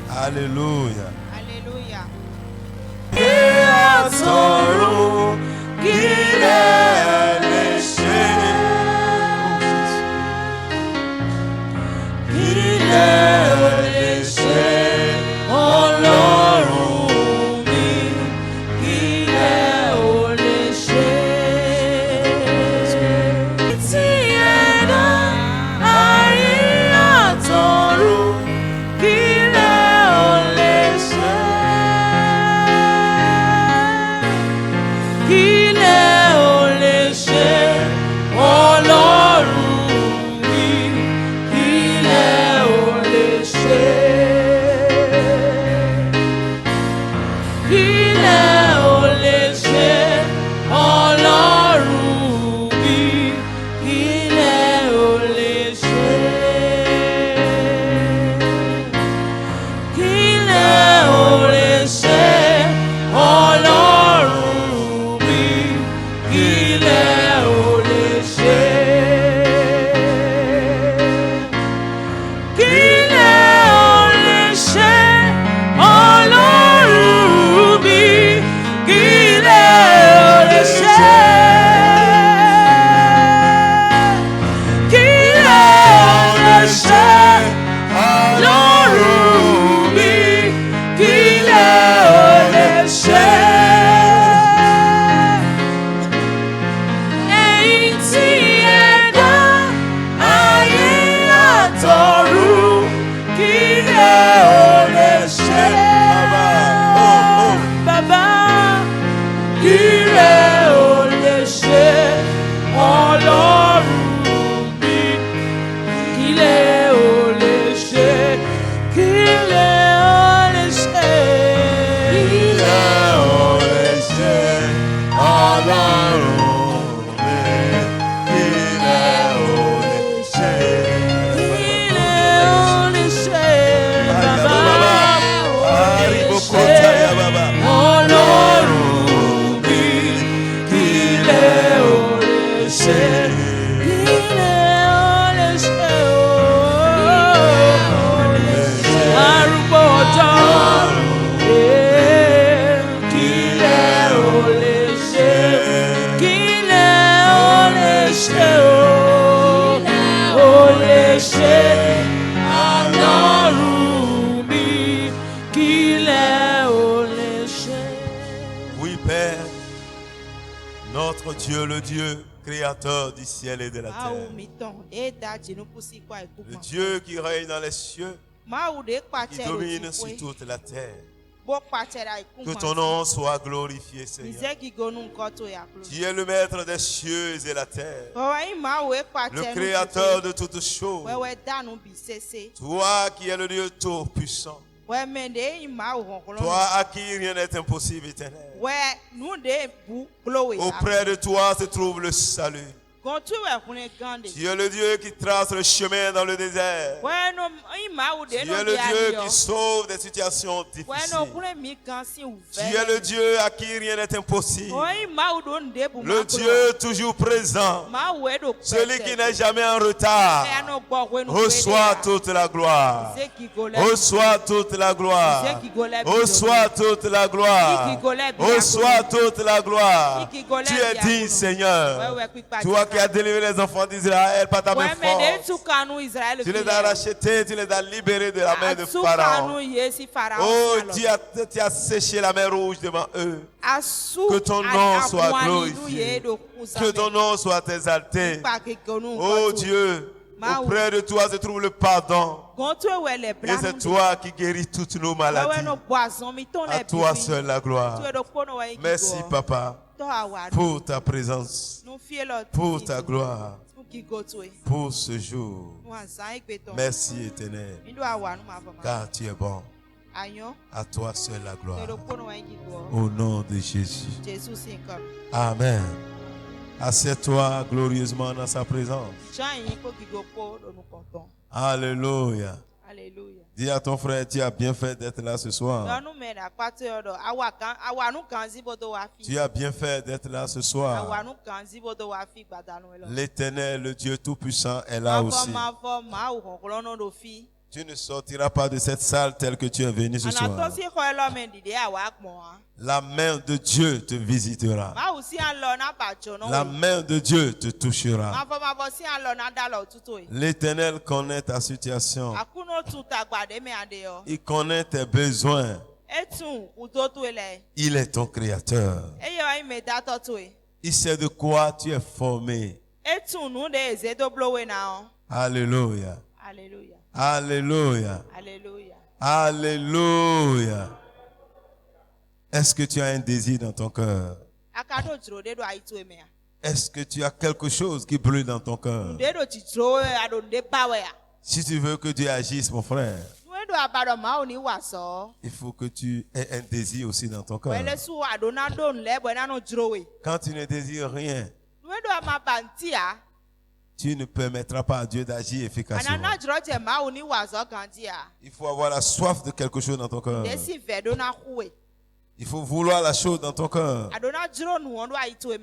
Alléluia. Alléluia. Qu'il est léché, qu'il est léché, Ọlọ́run mi, qu'il est léché. Tí ẹ̀dá ayé àtọ̀run, qu'il est léché. Qu'il est léché, Ọlọ́run mi, qu'il est léché. Qu'il est léché, Ọlọ́run mi, qu'il est léché. Qu'il est léché, Ọlọ́run mi, qu'il est léché. Qu'il est léché, Ọlọ́run mi, qu'il est léché. Qu'il est léché, Ọlọ́run mi, qu'il est léché. Ẹ̀yin tí ẹ̀dá ayé àtọ̀run, qu'il est léché. Bàbá, qu'il est léché, Ọlọ́run mi, qu'il est léché. Qu'il est léché. Qu'il est léché, Ọlọ́run mi, qu'il est léché. Qu'il est léché, Bàbá, Ọlọ́run mi, qu'il est léché. Qu'il est léché, arúgbó ọjọ́, qu'il est léché. Qu'il est léché, léché, Ọlọ́run mi, qu'il est léché. Oui, Père, notre Dieu, le Dieu créateur du ciel et de la terre, le Dieu qui règne dans les cieux, qui domine sur toute la terre. Que ton nom soit glorifié, Seigneur. Tu es le maître des cieux et la terre, le créateur de toutes choses. Toi qui es le Dieu tout-puissant, toi à qui rien n'est impossible, éternel. Auprès de toi se trouve le salut. Tu es le Dieu qui trace le chemin dans le désert. Tu es le Dieu qui sauve des situations difficiles. Tu es le Dieu à qui rien n'est impossible. Le Dieu toujours présent. Celui qui n'est jamais en retard. Reçois toute la gloire. Reçois toute la gloire. Reçois toute la gloire. Reçois toute la gloire. Tu es digne, Seigneur. Toi qui as délivré les enfants d'Israël par ta main forte. Tu les as rachetés, tu les as libérés de la main de Pharaon. Oh, tu as séché la mer rouge devant eux. Que ton nom soit glorifié. Que ton nom soit exalté. Oh Dieu, auprès de toi se trouve le pardon. Et c'est toi qui guéris toutes nos maladies. À toi seul la gloire. Merci, Papa, pour ta présence, pour ta gloire, pour ce jour. Merci, Éternel, car tu es bon. À toi seul la gloire. Au nom de Jésus. Amen. Assieds-toi glorieusement dans sa présence. Alléluia. Alléluia. Dis à ton frère, tu as bien fait d'être là ce soir. Tu as bien fait d'être là ce soir. L'Éternel, le Dieu Tout-Puissant est là aussi. Tu ne sortiras pas de cette salle telle que tu es venu ce soir. La main de Dieu te visitera. La main de Dieu te touchera. L'Éternel connaît ta situation. Il connaît tes besoins. Il est ton créateur. Il sait de quoi tu es formé. Alléluia. Alléluia. Alléluia. Alléluia. Alléluia. Est-ce que tu as un désir dans ton cœur? Est-ce que tu as quelque chose qui brûle dans ton cœur? Si tu veux que Dieu agisse, mon frère, il faut que tu aies un désir aussi dans ton cœur. Quand tu ne désires rien, tu ne permettras pas à Dieu d'agir efficacement. Il faut avoir la soif de quelque chose dans ton cœur. Il faut vouloir la chose dans ton cœur.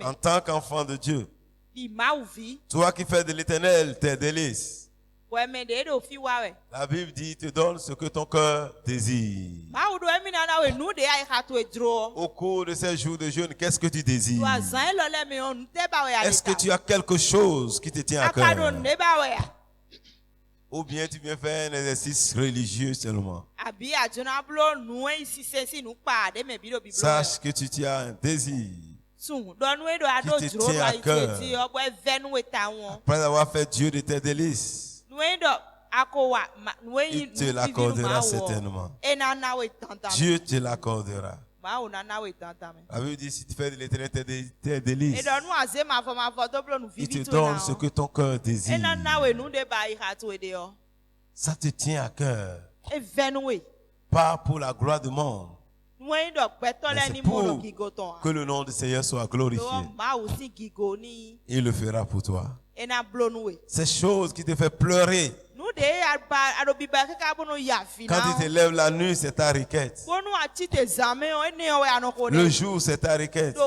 En tant qu'enfant de Dieu, toi qui fais de l'Éternel tes délices, la Bible dit, te donne ce que ton cœur désire. Au cours de ces jours de jeûne, qu'est-ce que tu désires? Est-ce que tu as quelque chose qui te tient à cœur? Ou bien tu viens faire un exercice religieux seulement? Sache que tu as un désir qui te tient à cœur. Après avoir fait Dieu de tes délices, il te l'accordera certainement. Dieu te l'accordera. La Bible dit, si tu fais de l'Éternel tes délices, il te donne ce que ton cœur désire. Ça te tient à cœur. Pas pour la gloire du monde, mais c'est pour que le nom du Seigneur soit glorifié. Il le fera pour toi. Ces choses qui te font pleurer, quand tu te lèves la nuit, c'est ta requête. Le jour, c'est ta requête.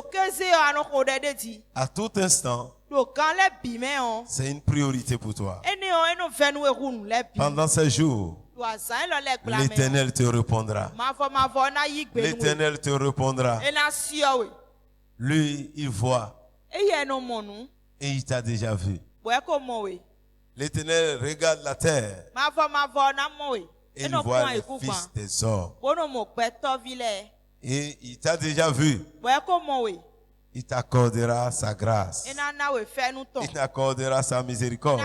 À tout instant, c'est une priorité pour toi. Pendant ces jours, l'Éternel te répondra. L'Éternel te répondra. Lui, il voit. Et il t'a déjà vu. L'Éternel regarde la terre et il voit les fils des hommes. Et il t'a déjà vu. Il t'accordera sa grâce. Il t'accordera sa miséricorde.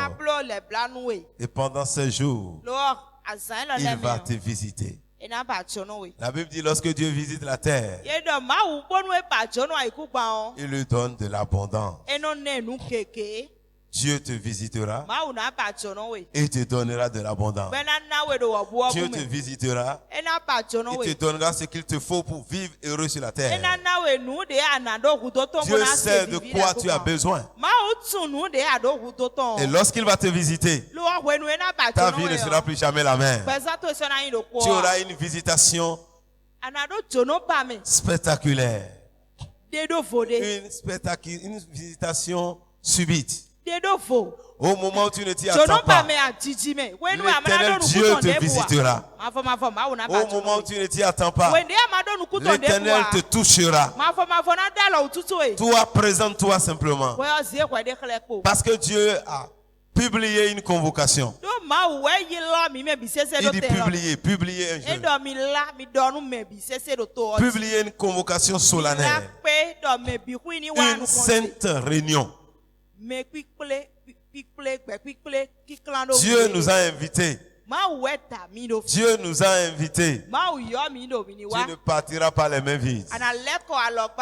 Et pendant ces jours, il va te visiter. La Bible dit, lorsque Dieu visite la terre, il lui donne de l'abondance. Dieu te visitera et te donnera de l'abondance. Dieu te visitera et te donnera ce qu'il te faut pour vivre heureux sur la terre. Dieu sait de quoi tu as besoin. Et lorsqu'il va te visiter, ta vie ne sera plus jamais la même. Tu auras une visitation spectaculaire. Une visitation subite. Au moment où tu ne t'y attends pas, l'Éternel Dieu te visitera. Au moment où tu ne t'y attends pas, l'Éternel te touchera. Toi, présente-toi simplement. Parce que Dieu a publié une convocation. Il dit publier un jeûne. Publier une convocation solennelle. Une sainte réunion. Dieu nous a invités. Dieu nous a invités. Tu ne partiras pas les mains vides.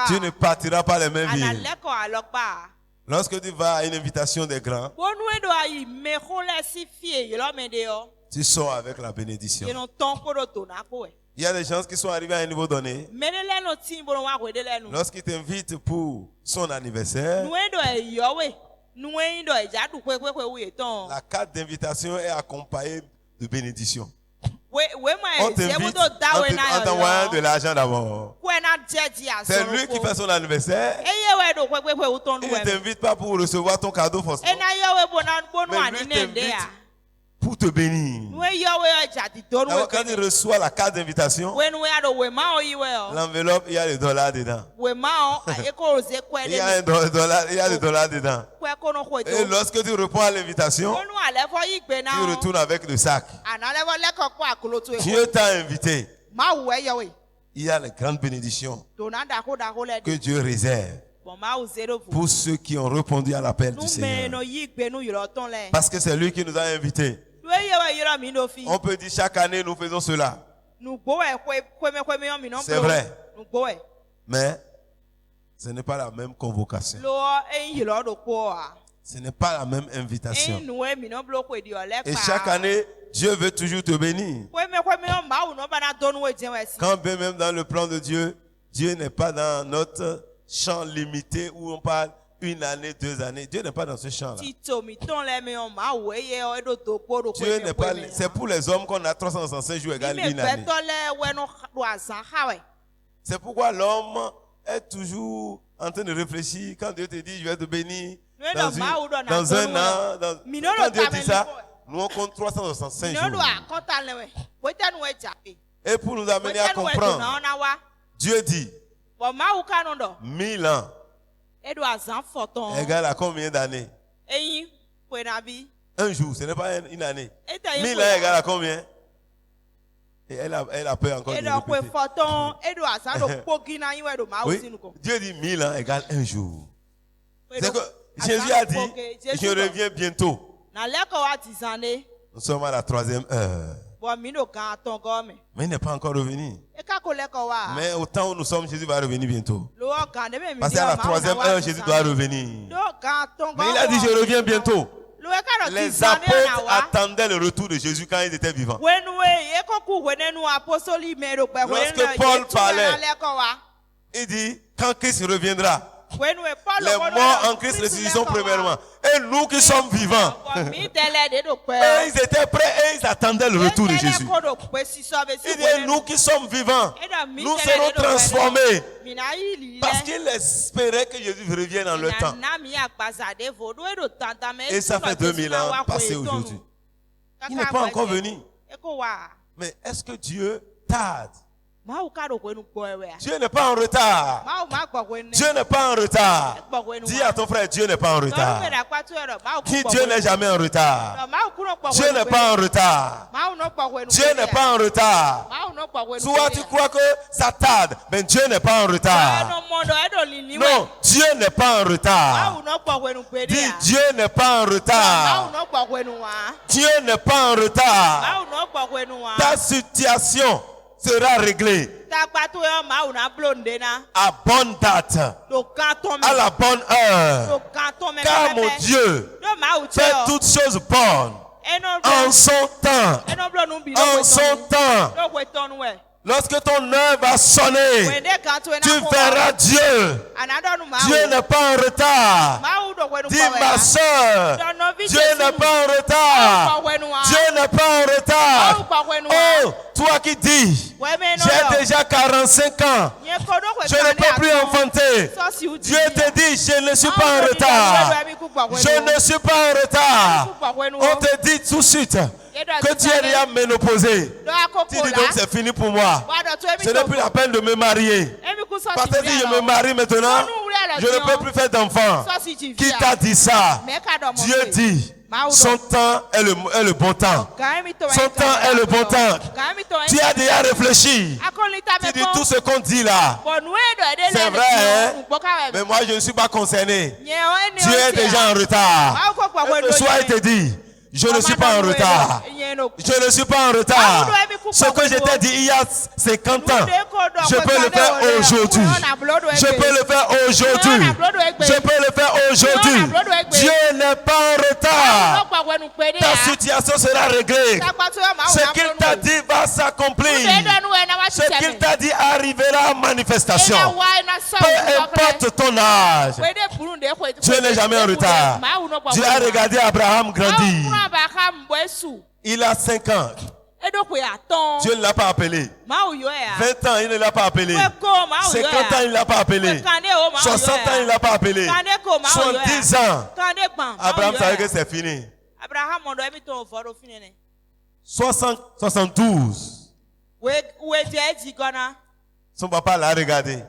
Tu ne partiras pas les mains vides. Lorsque tu vas à une invitation des grands, tu sors avec la bénédiction. Il y a des gens qui sont arrivés à un niveau donné. Lorsqu'ils t'invitent pour son anniversaire, la carte d'invitation est accompagnée de bénédiction. On t'invite en t'envoyant de l'argent d'abord. C'est lui qui fait son anniversaire. Il ne t'invite pas pour recevoir ton cadeau forcément. Mais lui t'invite pour te bénir. Alors, quand il reçoit la carte d'invitation, l'enveloppe, il y a les dollars dedans. Il y a des dollars dedans. Et lorsque tu réponds à l'invitation, tu retournes avec le sac. Dieu t'a invité. Il y a les grandes bénédictions que Dieu réserve pour ceux qui ont répondu à l'appel du Seigneur. Parce que c'est lui qui nous a invités. On peut dire chaque année nous faisons cela. C'est vrai. Mais ce n'est pas la même convocation. Ce n'est pas la même invitation. Et chaque année, Dieu veut toujours te bénir. Quand bien même dans le plan de Dieu, Dieu n'est pas dans notre champ limité où on parle 1 année, 2 années. Dieu n'est pas dans ce champ-là. Dieu n'est pas. C'est pour les hommes qu'on a 365 jours égale 1 année. C'est pourquoi l'homme est toujours en train de réfléchir. Quand Dieu te dit, je vais te bénir dans un an. Quand Dieu dit ça, nous on compte 365 jours. Et pour nous amener à comprendre, Dieu dit 1000 ans égale à combien d'années? Un jour, ce n'est pas une année. 1000 ans égale à combien? Et elle a peur encore de répéter. Oui, Dieu dit 1000 ans égale un jour. C'est que Jésus a dit, je reviens bientôt. Nous sommes à la 3e heure. Mais il n'est pas encore revenu. Mais au temps où nous sommes, Jésus va revenir bientôt. Parce qu'à la 3e heure, Jésus doit revenir. Mais il a dit, je reviens bientôt. Les apôtres attendaient le retour de Jésus quand ils étaient vivants. Lorsque Paul parlait, il dit, quand Christ reviendra, les morts en Christ ressusciteront premièrement. Et nous qui sommes vivants, eux, ils étaient prêts et ils attendaient le retour de Jésus. Il dit, nous qui sommes vivants, nous serons transformés. Parce qu'ils espéraient que Jésus revienne en leur temps. Et ça fait 2000 ans passés aujourd'hui. Il n'est pas encore venu. Mais est-ce que Dieu tarde? Dieu n'est pas en retard. Dieu n'est pas en retard. Dis à ton frère, Dieu n'est pas en retard. Dis, Dieu n'est jamais en retard. Dieu n'est pas en retard. Dieu n'est pas en retard. Soit tu crois que ça tarde, mais Dieu n'est pas en retard. Non, Dieu n'est pas en retard. Dis, Dieu n'est pas en retard. Dieu n'est pas en retard. Ta situation sera réglé à bonne date, à la bonne heure, car mon Dieu fait toutes choses bonnes en son temps, en son temps. Lorsque ton heure va sonner, tu verras Dieu. Dieu n'est pas en retard. Dis ma soeur, Dieu n'est pas en retard. Dieu n'est pas en retard. Oh, toi qui dis, j'ai déjà 45 ans, je ne peux plus enfanter. Dieu te dit, je ne suis pas en retard. Je ne suis pas en retard. On te dit tout de suite que tu es déjà ménopausé. Tu dis donc c'est fini pour moi. Ce n'est plus la peine de me marier. Parce que si je me marie maintenant, je ne peux plus faire d'enfants. Qui t'a dit ça? Dieu dit, son temps est le bon temps. Son temps est le bon temps. Tu as déjà réfléchi. Tu dis tout ce qu'on dit là. C'est vrai, hein? Mais moi je ne suis pas concerné. Dieu est déjà en retard. Le soir il te dit, je ne suis pas en retard. Je ne suis pas en retard. Ce que je t'ai dit il y a 50 ans, je peux le faire aujourd'hui. Je peux le faire aujourd'hui. Je peux le faire aujourd'hui. Dieu n'est pas en retard. Ta situation sera réglée. Ce qu'il t'a dit va s'accomplir. Ce qu'il t'a dit arrivera en manifestation. Peu importe ton âge. Dieu n'est jamais en retard. Dieu a regardé Abraham grandir. Il a 5 ans. Dieu ne l'a pas appelé. 20 ans, il ne l'a pas appelé. 50 ans, il ne l'a pas appelé. 60 ans, il ne l'a pas appelé. 70 ans. Abraham savait que c'est fini. 72. Son papa l'a regardé.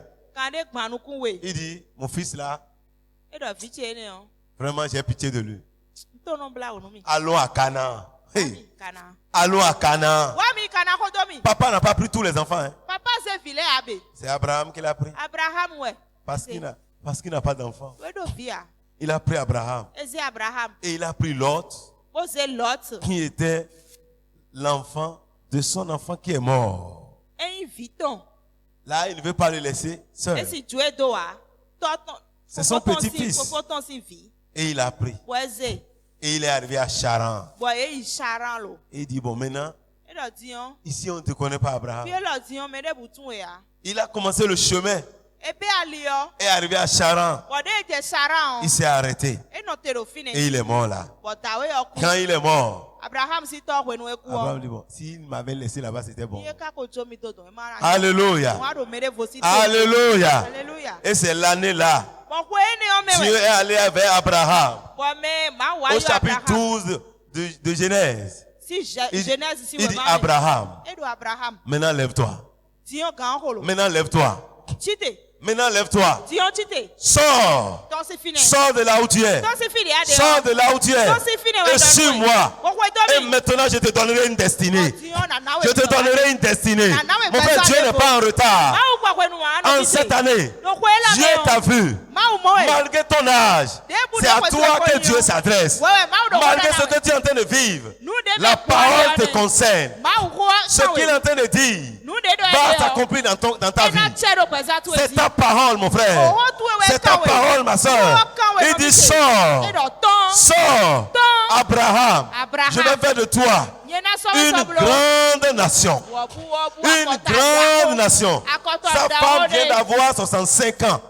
Il dit, mon fils là, vraiment j'ai pitié de lui. Allons à Canaan. Hey. Allons à Canaan. Papa n'a pas pris tous les enfants. Hein. C'est Abraham qui l'a pris. Parce qu'il n'a pas d'enfant. Il a pris Abraham. Et il a pris Lot. Qui était l'enfant de son enfant qui est mort. Là, il ne veut pas le laisser seul. C'est son petit-fils. Et il a pris. Et il est arrivé à Charan. Et il dit, bon, maintenant, ici on ne te connaît pas, Abraham. Il a commencé le chemin. Et arrivé à Charan, il s'est arrêté. Et il est mort là. Quand il est mort, Abraham dit, bon, s'il m'avait laissé là-bas, c'était bon. Alléluia. Alléluia. Et c'est l'année là. Dieu est allé avec Abraham. Au chapitre 12 de Genèse. Il dit, Abraham, maintenant lève-toi. Maintenant lève-toi. Maintenant lève-toi. Sors. Sors de là où tu es. Sors de là où tu es. Et suis-moi. Et maintenant je te donnerai une destinée. Je te donnerai une destinée. Mon frère, Dieu n'est pas en retard. En cette année, Dieu t'a vu. Malgré ton âge, c'est à toi que Dieu s'adresse. Malgré ce que tu es en train de vivre, la parole te concerne. Ce qu'il est en train de dire va s'accomplir dans ta vie. C'est ta parole, mon frère. C'est ta parole, ma soeur. Il dit, sors. Sors. Abraham, je vais faire de toi une grande nation. Une grande nation. Sa femme vient d'avoir 65 ans.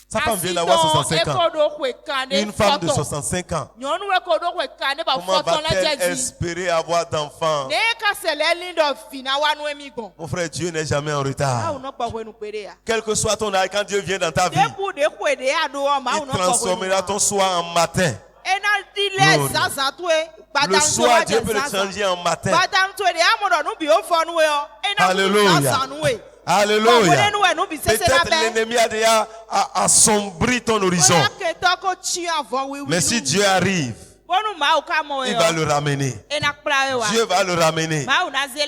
Sa femme vient d'avoir 65 ans. Une femme de 65 ans. Comment va-t-elle espérer avoir d'enfants? Mon frère, Dieu n'est jamais en retard. Quel que soit ton âge, quand Dieu vient dans ta vie, il transformera ton soir en matin. Le soir, Dieu peut le changer en matin. Alléluia. Alléluia. Peut-être l'ennemi a déjà assombri ton horizon. Mais si Dieu arrive, il va le ramener. Dieu va le ramener.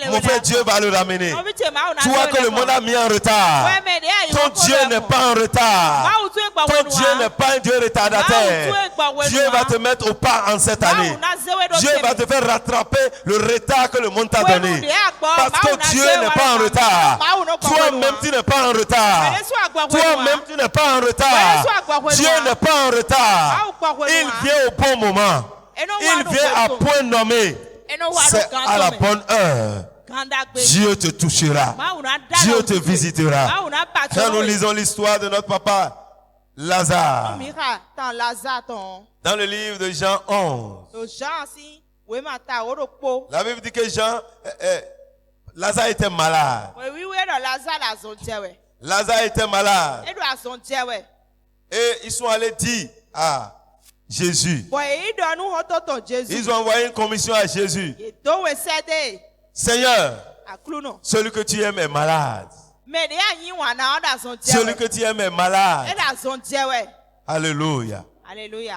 Mon frère, Dieu va le ramener. Toi que le monde a mis en retard, ton Dieu n'est pas en retard. Ton Dieu n'est pas un Dieu retardataire. Dieu va te mettre au pas en cette année. Dieu va te faire rattraper le retard que le monde t'a donné. Parce que Dieu n'est pas en retard. Toi-même, tu n'es pas en retard. Toi-même, tu n'es pas en retard. Dieu n'est pas en retard. Il vient au bon moment. Il vient à point nommé. C'est à la bonne heure. Dieu te touchera. Dieu te visitera. Quand nous lisons l'histoire de notre papa Lazare, dans le livre de Jean 11, la Bible dit que Lazare était malade. Lazare était malade. Et ils sont allés dire à Jésus. Ils ont envoyé une commission à Jésus. Seigneur, celui que tu aimes est malade. Celui que tu aimes est malade. Alléluia.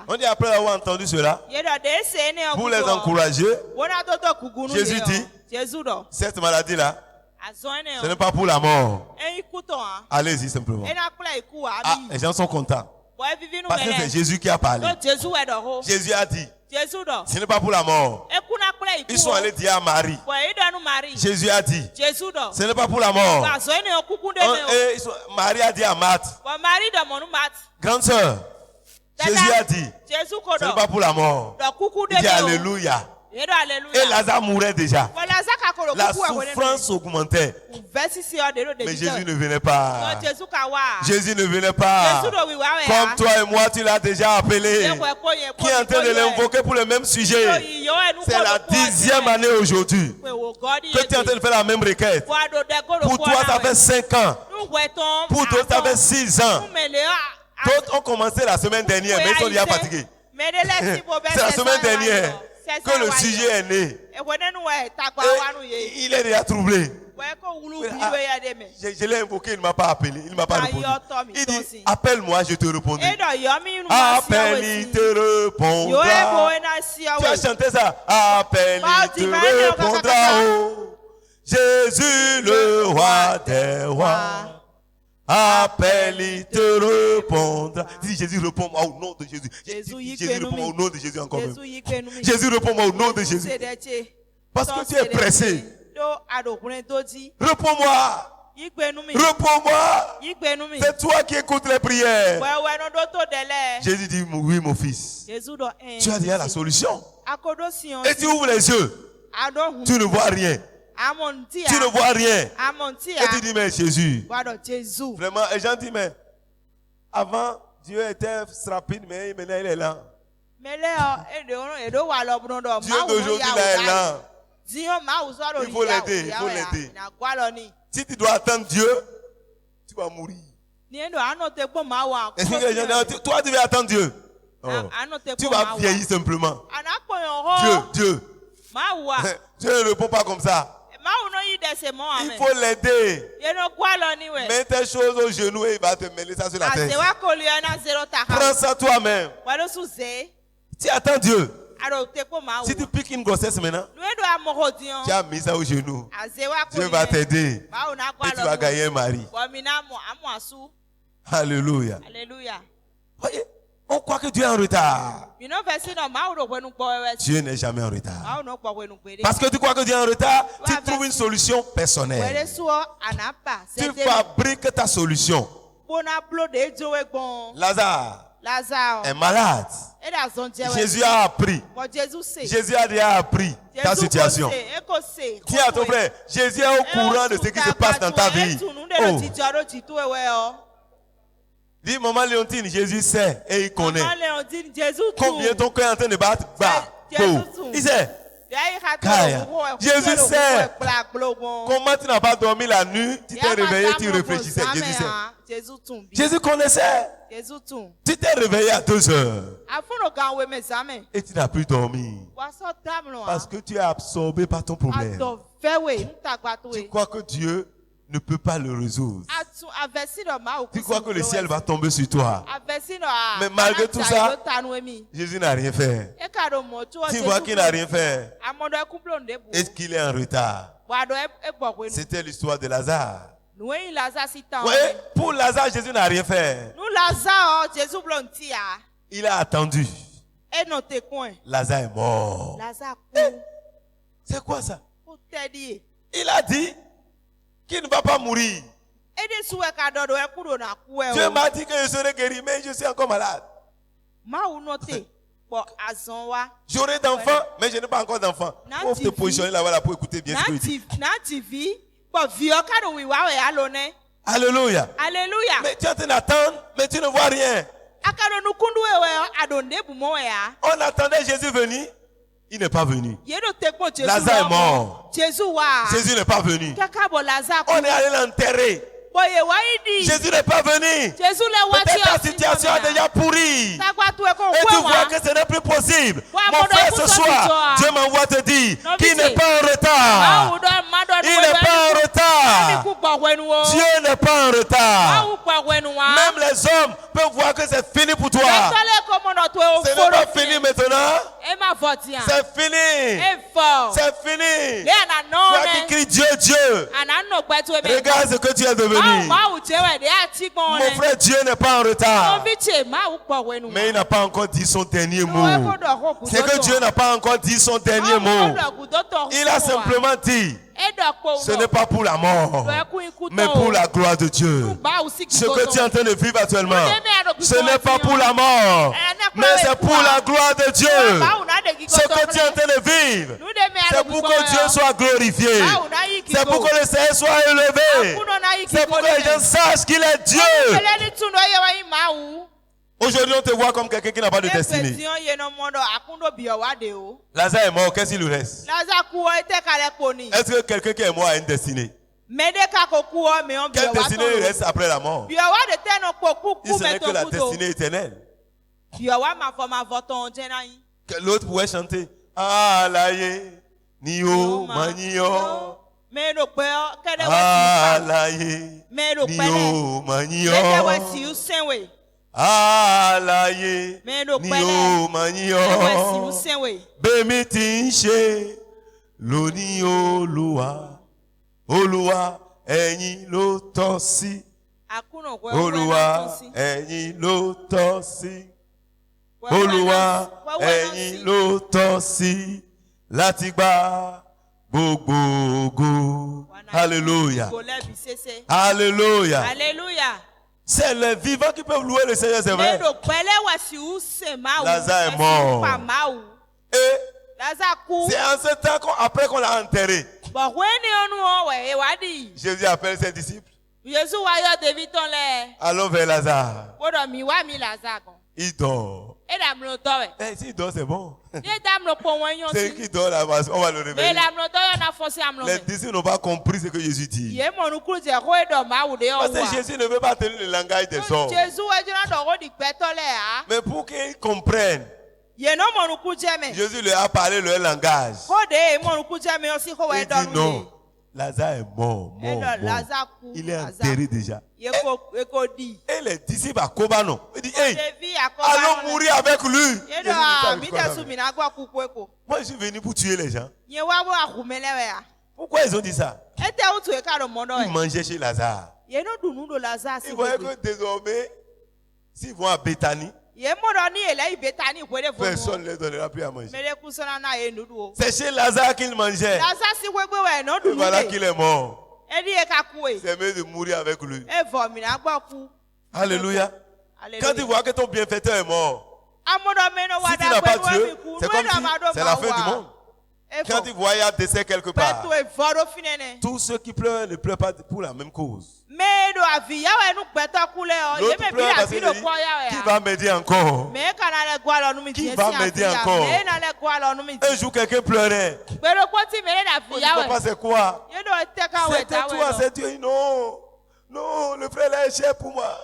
On dit après avoir entendu cela, pour les encourager, Jésus dit, cette maladie-là, ce n'est pas pour la mort. Allez-y simplement. Ah, les gens sont contents. Parce que c'est Jésus qui a parlé. Jésus a dit, ce n'est pas pour la mort. Ils sont allés dire à Marie. Jésus a dit, ce n'est pas pour la mort. Et Marie a dit à Marthe, grande sœur, Jésus a dit, ce n'est pas pour la mort. Il dit Alléluia. Et Lazare mourait déjà. La souffrance augmentait. Mais Jésus ne venait pas. Jésus ne venait pas. Comme toi et moi, tu l'as déjà appelé. Qui est en train de l'invoquer pour le même sujet. C'est la 10e année aujourd'hui que tu es en train de faire la même requête. Pour toi, ça fait 5 ans. Pour d'autres, ça fait 6 ans. D'autres ont commencé la semaine dernière, mais ils sont déjà fatigués. C'est la semaine dernière que le sujet est né. Et il est déjà troublé. Je l'ai invoqué, il ne m'a pas appelé, il ne m'a pas répondu. Il dit, appelle-moi, je te répondrai. Appelle, il te répondra. Tu as chanté ça. Appelle, il te répondra. Oh. Jésus, le roi des rois. Appelle, il te répondra. Dis, Jésus, réponds-moi au nom de Jésus. Jésus, réponds-moi au nom de Jésus encore même. Jésus, réponds-moi au nom de Jésus. Parce que tu es pressé. Réponds-moi. Réponds-moi. C'est toi qui écoutes les prières. Jésus dit, oui, mon fils. Tu as déjà la solution. Et tu ouvres les yeux. Tu ne vois rien. Tu ne vois rien. Et tu dis, mais Jésus. Vraiment, et gens disent, mais avant, Dieu était rapide, mais maintenant il est lent. Dieu d'aujourd'hui est lent. Il faut l'aider, il faut l'aider. Si tu dois attendre Dieu, tu vas mourir. Est-ce que les gens disent, toi tu vas attendre Dieu? Oh. Tu vas vieillir simplement. Dieu. Dieu ne répond pas comme ça. Il faut l'aider. Mets tes choses au genou et il va te mêler ça sur la tête. Prends ça toi-même. Tu attends Dieu. Si tu piques une grossesse maintenant, tu as mis ça au genou. Dieu va t'aider. Et tu vas gagner un mari. Alléluia. Voyez, on croit que Dieu est en retard. Dieu n'est jamais en retard. Parce que tu crois que Dieu est en retard, tu trouves une solution personnelle. Tu fabriques ta solution. Lazare est malade. Jésus a appris. Jésus a déjà appris ta situation. Dis à ton frère, Jésus est au courant de ce qui se passe dans ta vie. Oh. Dis, maman Léontine, Jésus sait et il connaît. Combien ton cœur est en train de battre? Il sait. Jésus sait. Comment tu n'as pas dormi la nuit, tu t'es réveillé, tu réfléchissais. Jésus sait. Jésus connaissait. Tu t'es réveillé à 2 heures. Et tu n'as plus dormi. Parce que tu es absorbé par ton problème. Tu crois que Dieu ne peut pas le résoudre. Tu crois que le ciel va tomber sur toi. Mais malgré tout ça, Jésus n'a rien fait. Tu vois qu'il n'a rien fait. Est-ce qu'il est en retard? C'était l'histoire de Lazare. Oui, pour Lazare, Jésus n'a rien fait. Il a attendu. Lazare est mort. C'est quoi ça? Il a dit qu'il ne va pas mourir. Dieu m'a dit que je serai guéri, mais je suis encore malade. J'aurai d'enfants, mais je n'ai pas encore d'enfants. Il faut te positionner là-bas pour écouter bien ce que je dis. Alléluia. Mais tu es en train d'attendre, mais tu ne vois rien. On attendait Jésus venir. Il n'est pas venu. Lazare est mort. Jésus n'est pas venu. On est allé l'enterrer. Jésus n'est pas venu. Peut-être ta situation a déjà pourri. Et tu vois que ce n'est plus possible. Mon frère, ce soir, Dieu m'envoie te dire qu'il n'est pas en retard. Il n'est pas en retard. Dieu n'est pas en retard. Même les hommes peuvent voir que c'est fini pour toi. Ce n'est pas fini maintenant. C'est fini. C'est fini. Toi qui cries Dieu, Dieu. Regarde ce que tu es devenu. Mon frère, Dieu n'est pas en retard. Mais il n'a pas encore dit son dernier mot. C'est que Dieu n'a pas encore dit son dernier mot. Il a simplement dit, ce n'est pas pour la mort, mais pour la gloire de Dieu. Ce que tu es en train de vivre actuellement, ce n'est pas pour la mort, mais c'est pour la gloire de Dieu. Ce que tu es en train de vivre, c'est pour que Dieu soit glorifié. C'est pour que le Seigneur soit élevé. C'est pour que les gens sachent qu'il est Dieu. Aujourd'hui, on te voit comme quelqu'un qui n'a pas de destinée. Lazare est mort, qu'est-ce qu'il lui reste? Est-ce que quelqu'un qui est mort a une destinée? Quelle destinée il reste après la mort? Si ce n'est que la destinée éternelle. Que l'autre pouvait chanter. Alaye, Nio, Manio. Alaye, Nio, Manio. Alaye, Nio, Manio. Bemitinche, Lonio, Lua. Olua, Eni, Lotosi. Olua, Eni, Lotosi. Olúwa ẹ̀yin ló tọ́ sí láti gba gbogbo ògo. Hallelujah. Hallelujah. Alléluia. C'est les vivants qui peuvent louer le Seigneur, c'est vrai. Lazare est mort. Et c'est en ce temps après qu'on l'a enterré. Jésus appelle ses disciples. Allons vers Lazare. Il dort. Eh, s'il dort, c'est bon. C'est qui dort là, on va le réveiller. Les disciples n'ont pas compris ce que Jésus dit. Parce que Jésus ne veut pas tenir le langage des hommes. Mais pour qu'ils comprennent, Jésus leur a parlé leur langage. Il dit non. Lazare est mort. Il est enterré déjà. Et les disciples à Kobano, il dit, hey, allons mourir avec lui. Moi, je suis venu pour tuer les gens. Pourquoi ils ont dit ça? Ils mangeaient chez Lazare. Ils voyaient que désormais, s'ils vont à Béthanie, personne ne les donnera plus à manger. C'est chez Lazare qu'ils mangeaient. Et voilà qu'il est mort. C'est mieux de mourir avec lui. Alléluia. Quand tu vois que ton bienfaiteur est mort, si tu n'as pas Dieu, c'est comme si c'est la fin du monde. Quand tu vois il y a décès quelque part, tous ceux qui pleurent ne pleurent pas pour la même cause. L'autre pleure parce qu'il dit, qui va m'aider encore? Qui va m'aider encore? Un jour quelqu'un pleurait. Papa, c'est quoi? C'était toi, c'est Dieu. Non, non, le frère là est cher pour moi.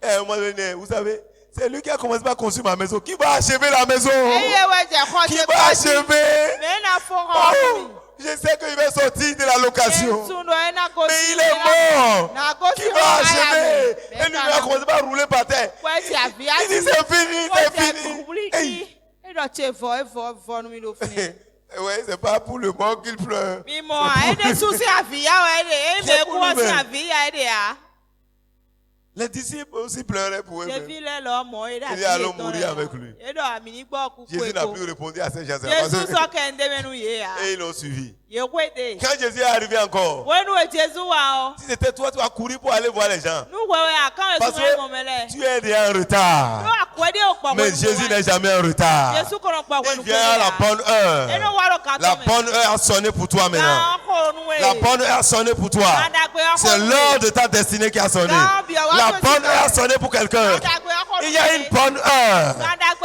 À un moment donné, vous savez, c'est lui qui a commencé par construire ma maison. Qui va achever la maison? Qui va achever? Oh, je sais qu'il va sortir de la location. Mais il est mort. Qui va achever? Et lui va commencer par rouler par terre. Il dit c'est fini, c'est fini. Oui, c'est pas pour le mort qu'il pleure. Les disciples aussi pleuraient pour eux-mêmes. Ils allaient mourir avec lui. Jésus n'a plus répondu à ces gens. Et ils l'ont suivi. Quand Jésus est arrivé encore, si c'était toi, tu as couru pour aller voir les gens. Parce que tu es déjà en retard. Mais Jésus n'est jamais en retard. Il vient à la bonne heure. La bonne heure a sonné pour toi maintenant. La bonne heure a sonné pour toi. C'est l'heure de ta destinée qui a sonné. La bonne heure a sonné pour quelqu'un. Il y a une bonne heure.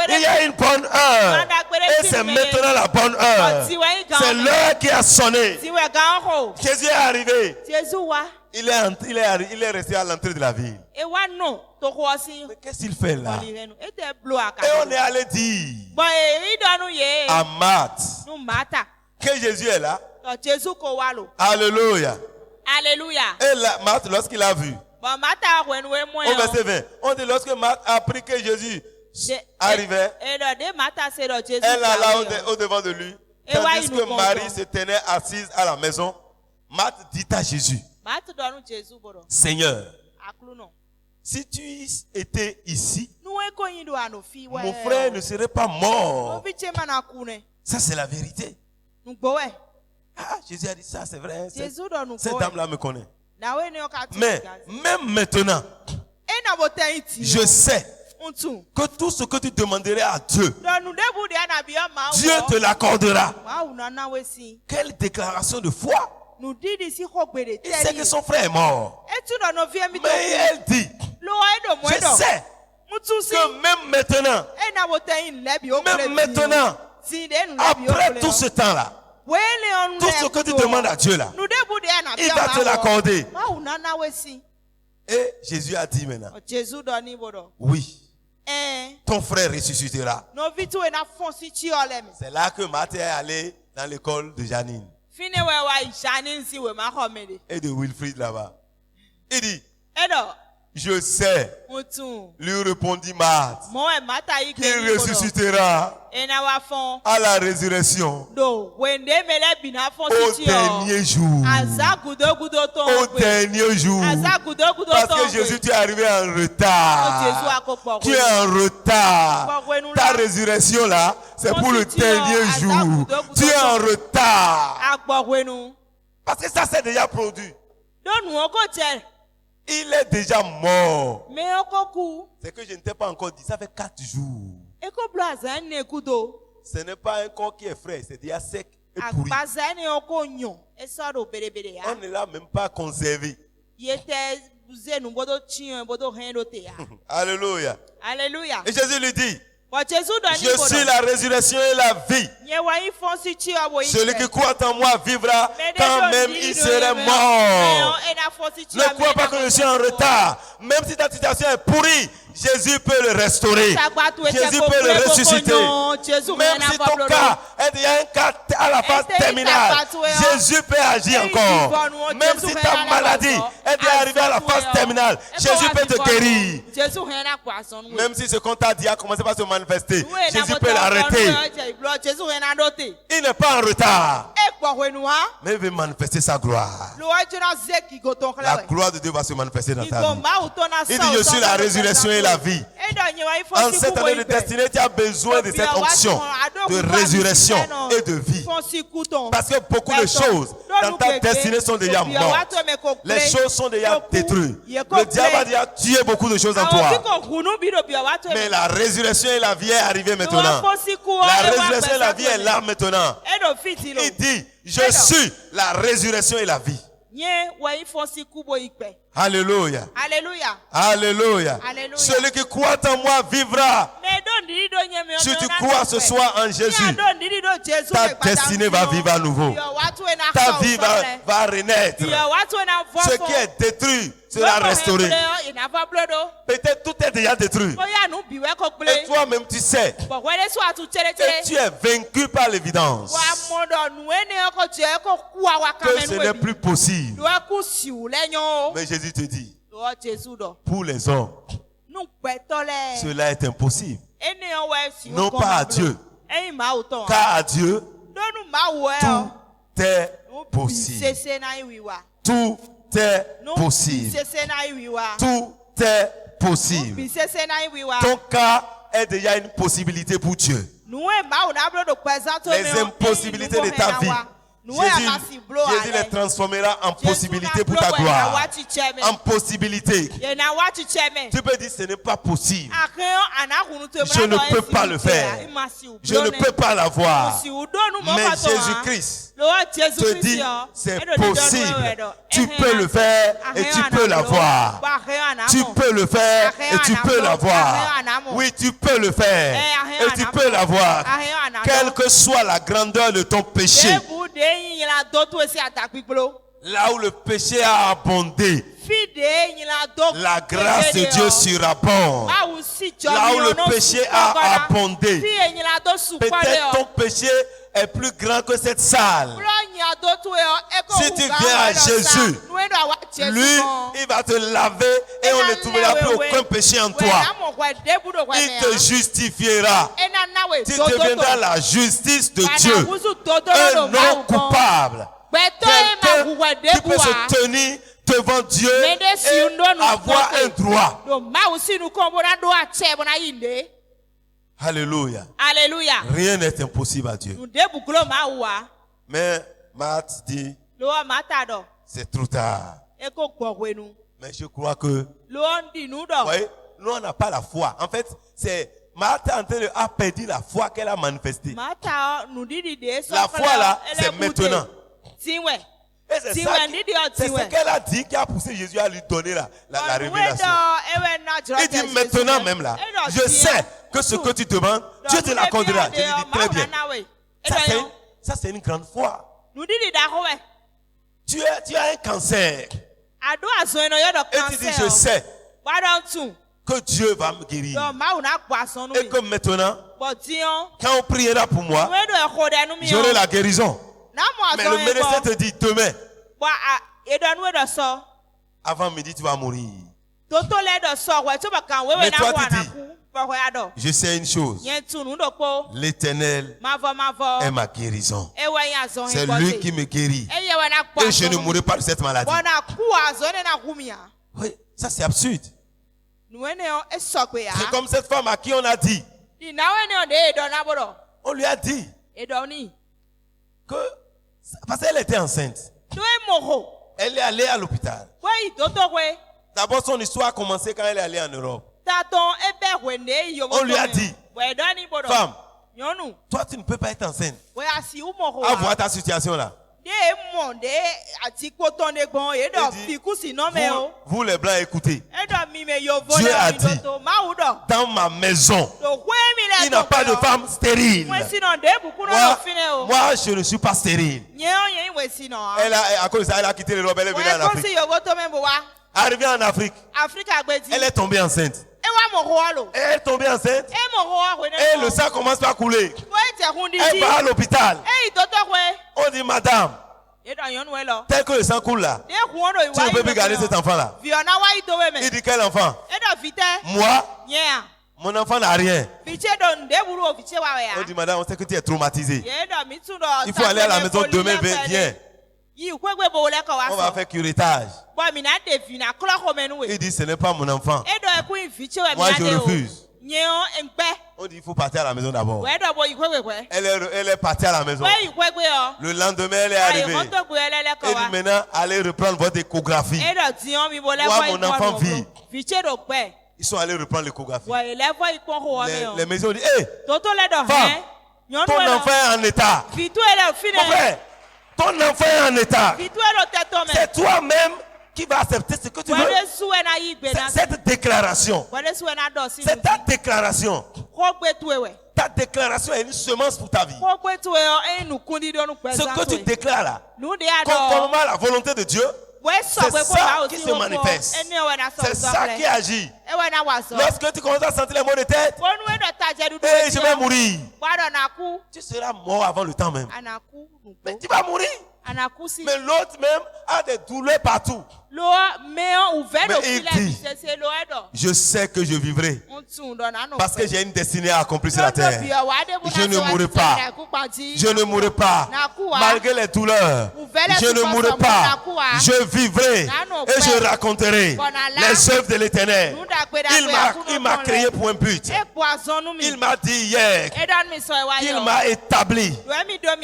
Il y a une bonne heure. Et c'est maintenant la bonne heure. C'est l'heure qui a sonné. Jésus est arrivé. Il est resté à l'entrée de la ville. Mais qu'est-ce qu'il fait là? Et on est allé dire à Marthe que Jésus est là. Alléluia. Alléluia. Et là, Marthe, lorsqu'il a vu, au verset 20, on dit lorsque Marthe a appris que Jésus arrivait, elle alla au devant de lui, tandis que Marie se tenait assise à la maison. Marthe dit à Jésus, Seigneur, si tu étais ici, mon frère ne serait pas mort. Ça, c'est la vérité. Ah, Jésus a dit ça, c'est vrai. Cette dame-là me connaît. Mais même maintenant, je sais que tout ce que tu demanderais à Dieu, Dieu te l'accordera. Quelle déclaration de foi! Il sait que son frère est mort. Mais elle dit, je sais que même maintenant, après tout ce temps-là, tout ce que tu demandes à Dieu là, il va te l'accorder. Et Jésus a dit maintenant, oui, ton frère ressuscitera. C'est là que Marthe est allé dans l'école de Janine. Et de Wilfried là-bas. Il dit, je sais, lui répondit Marthe, qu'il ressuscitera à la résurrection au dernier jour. Au dernier jour. Parce que Jésus, tu es arrivé en retard. Tu es en retard. Ta résurrection là, c'est pour le dernier jour. Tu es en retard. Parce que ça s'est déjà produit. Il est déjà mort. C'est que je ne t'ai pas encore dit. Ça fait 4 jours. Ce n'est pas un corps qui est frais. C'est déjà sec et pourri. On ne l'a même pas conservé. Alléluia. Alléluia. Et Jésus lui dit, je suis la résurrection et la vie. Celui qui croit en moi vivra quand même il serait mort. Ne crois pas que je suis en retard. Même si ta situation est pourrie, Jésus peut le restaurer. Jésus peut le ressusciter. Même si ton cas est déjà un cas à la phase terminale, Jésus peut agir encore. Même si ta maladie est déjà arrivée à la phase terminale, Jésus peut te guérir. Même si ce qu'on t'a dit a commencé par se manifester, Jésus peut l'arrêter. Il n'est pas en retard, mais il veut manifester sa gloire. La gloire de Dieu va se manifester dans ta vie. Il dit, je suis la résurrection et la vie. En cette année de destinée, tu as besoin de cette onction de résurrection et de vie. Parce que beaucoup de choses dans ta destinée sont déjà mortes. Les choses sont déjà détruites. Le diable a déjà tué beaucoup de choses en toi. Mais la résurrection et la vie est arrivée maintenant. La résurrection et la vie est là maintenant. Il dit, je suis la résurrection et la vie. Alléluia. Alléluia. Alléluia. Celui qui croit en moi vivra. Si tu crois ce soir en Jésus, ta destinée va vivre à nouveau. Ta vie va renaître. Ce qui est détruit sera restauré. Peut-être tout est déjà détruit. Et toi-même tu sais. Et tu es vaincu par l'évidence que ce n'est plus possible. Mais Jésus te dit, pour les hommes, cela est impossible. Non pas à Dieu. Car à Dieu, tout est possible. Tout est possible. Tout est possible. Ton cas est déjà une possibilité pour Dieu. Les impossibilités de ta vie, Jésus les transformera en possibilité pour ta gloire. En possibilité. Tu peux dire ce n'est pas possible. Je ne peux pas le faire. Je ne peux pas l'avoir. Mais Jésus-Christ te dit c'est possible. Tu peux le faire et tu peux l'avoir. Tu peux le faire et tu peux l'avoir. Oui, tu peux le faire et tu peux l'avoir. Quelle que soit la grandeur de ton péché. Là où le péché a abondé, la grâce de Dieu surabonde. Là où le péché a abondé, peut-être ton péché est plus grand que cette salle. Si tu viens à Jésus, lui, il va te laver et on ne trouvera plus aucun péché en toi. Il te justifiera. Tu deviendras la justice de Dieu. Un non coupable. Quelqu'un qui peut se tenir devant Dieu et avoir un droit. Alléluia. Alléluia. Rien n'est impossible à Dieu. Mais Marthe dit, c'est trop tard. Mais je crois que, voyez, nous on n'a pas la foi. En fait, c'est Marthe a perdu la foi qu'elle a manifestée. La foi là, c'est maintenant. Et c'est ça, c'est ce qu'elle a dit qui a poussé Jésus à lui donner la révélation. Il dit maintenant même là, je sais que ce que tu demandes, Dieu te l'accordera. Je lui dis très bien. Ça c'est une grande foi. Tu as un cancer. Et tu dis je sais que Dieu va me guérir. Et que maintenant, quand on priera pour moi, j'aurai la guérison. Mais le médecin te dit demain, avant midi, tu vas mourir. Mais toi, tu dis, je sais une chose. L'Éternel est ma guérison. C'est lui qui me guérit. Et je ne mourrai pas de cette maladie. Oui, ça c'est absurde. C'est comme cette femme à qui on a dit. On lui a dit que parce qu'elle était enceinte. Elle est allée à l'hôpital. D'abord, son histoire a commencé quand elle est allée en Europe. On lui a dit, femme, toi tu ne peux pas être enceinte. À voir ta situation là. Vous les blancs écoutez. Dieu a dit, dans ma maison, il n'y a pas de femme stérile. Moi, je ne suis pas stérile. À cause de ça, elle a quitté l'Europe, elle est venue en Afrique. Arrivée en Afrique, elle est tombée enceinte. Elle est tombée enceinte et le sang commence à couler. Elle va à l'hôpital. On dit, madame, tel que le sang coule là, tu ne peux plus garder cet enfant là. Il dit, quel enfant? Moi, mon enfant n'a rien. On dit, madame, on sait que tu es traumatisée. Il faut aller à la maison demain, viens. On va faire curettage. Il dit, ce n'est pas mon enfant. Moi, je refuse. On dit, il faut partir à la maison d'abord. Elle est partie à la maison. Le lendemain, elle est arrivée. Elle dit, maintenant, allez reprendre votre échographie. Moi, mon enfant vit. Ils sont allés reprendre l'échographie. Les maisons ont dit, hé, femme, ton enfant est en état. Mon frère, ton enfant est en état. C'est toi-même qui va accepter ce que tu veux. Cette déclaration. C'est ta déclaration. Ta déclaration est une semence pour ta vie. Ce que tu déclares là, conformément à la volonté de Dieu, c'est ça qui se manifeste. C'est ça qui agit. Lorsque tu commences à sentir les maux de tête, et je vais mourir, tu seras mort avant le temps même. Mais tu vas mourir. Mais l'autre même a des douleurs partout. Mais il dit, je sais que je vivrai parce que j'ai une destinée à accomplir sur la terre. Je ne mourrai pas. Je ne mourrai pas. Malgré les douleurs, je ne mourrai pas. Je vivrai et je raconterai les œuvres de l'Éternel. Il m'a créé pour un but. Il m'a dit hier qu'il m'a établi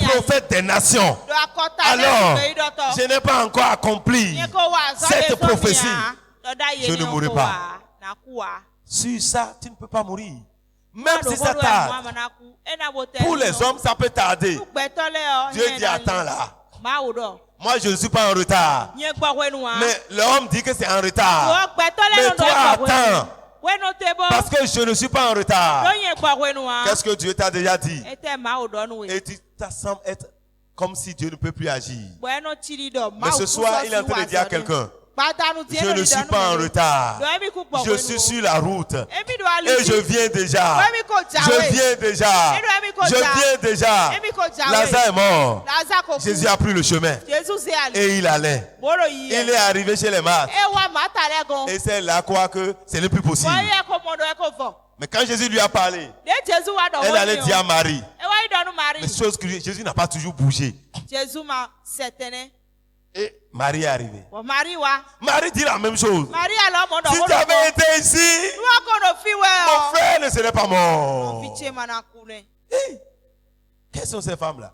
prophète des nations. Alors, je n'ai pas encore accompli cette prophétie. Je ne mourrai pas. Sur ça, tu ne peux pas mourir. Même si ça tarde. Pour les hommes, ça peut tarder. Dieu dit, attends là. Moi, je ne suis pas en retard. Mais l'homme dit que c'est en retard. Mais toi, attends. Parce que je ne suis pas en retard. Qu'est-ce que Dieu t'a déjà dit? Et tu sembles être comme si Dieu ne peut plus agir. Mais ce soir, il est en train de dire à quelqu'un, je ne suis pas en retard. Je suis sur la route. Et je viens déjà. Je viens déjà. Je viens déjà. Lazare est mort. Jésus a pris le chemin. Et il allait. Il est arrivé chez les Marthes. Et c'est là quoi que c'est le plus possible. Mais quand Jésus lui a parlé, elle allait dire à Marie. Les choses que Jésus n'a pas toujours bougé. Et Marie est arrivée. Marie dit la même chose. Si tu avais été ici, mon frère ne serait pas mort. Et, quelles sont ces femmes-là?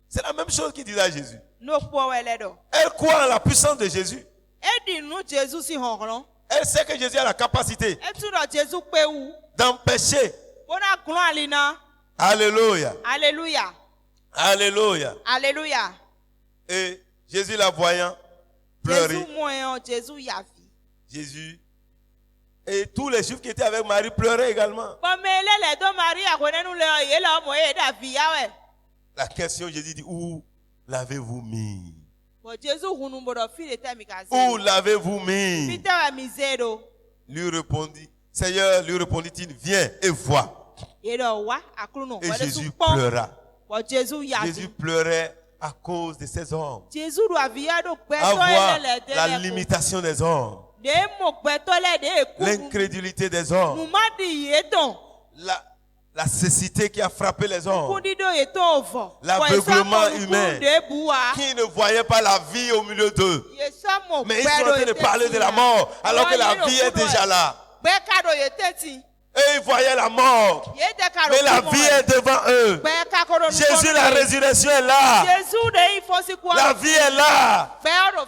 C'est la même chose qu'il disait à Jésus. Elle croit en la puissance de Jésus. Elle sait que Jésus a la capacité d'empêcher. Alléluia. Alléluia. Alléluia. Alléluia. Et Jésus la voyant pleurer. Jésus. Et tous les juifs qui étaient avec Marie pleuraient également. La question, Jésus dit, où l'avez-vous mis? Où l'avez-vous mis? lui répondit, Seigneur, lui répondit-il, viens et vois. Et Jésus pleura. Jésus pleurait à cause de ces hommes. À voir la limitation des hommes. L'incrédulité des hommes. La cécité qui a frappé les hommes. L'aveuglement humain qui ne voyait pas la vie au milieu d'eux. Mais ils sont en train de parler de la mort alors que la vie est déjà là. Et ils voyaient la mort. Mais la vie est devant eux. Jésus, la résurrection est là. La vie est là.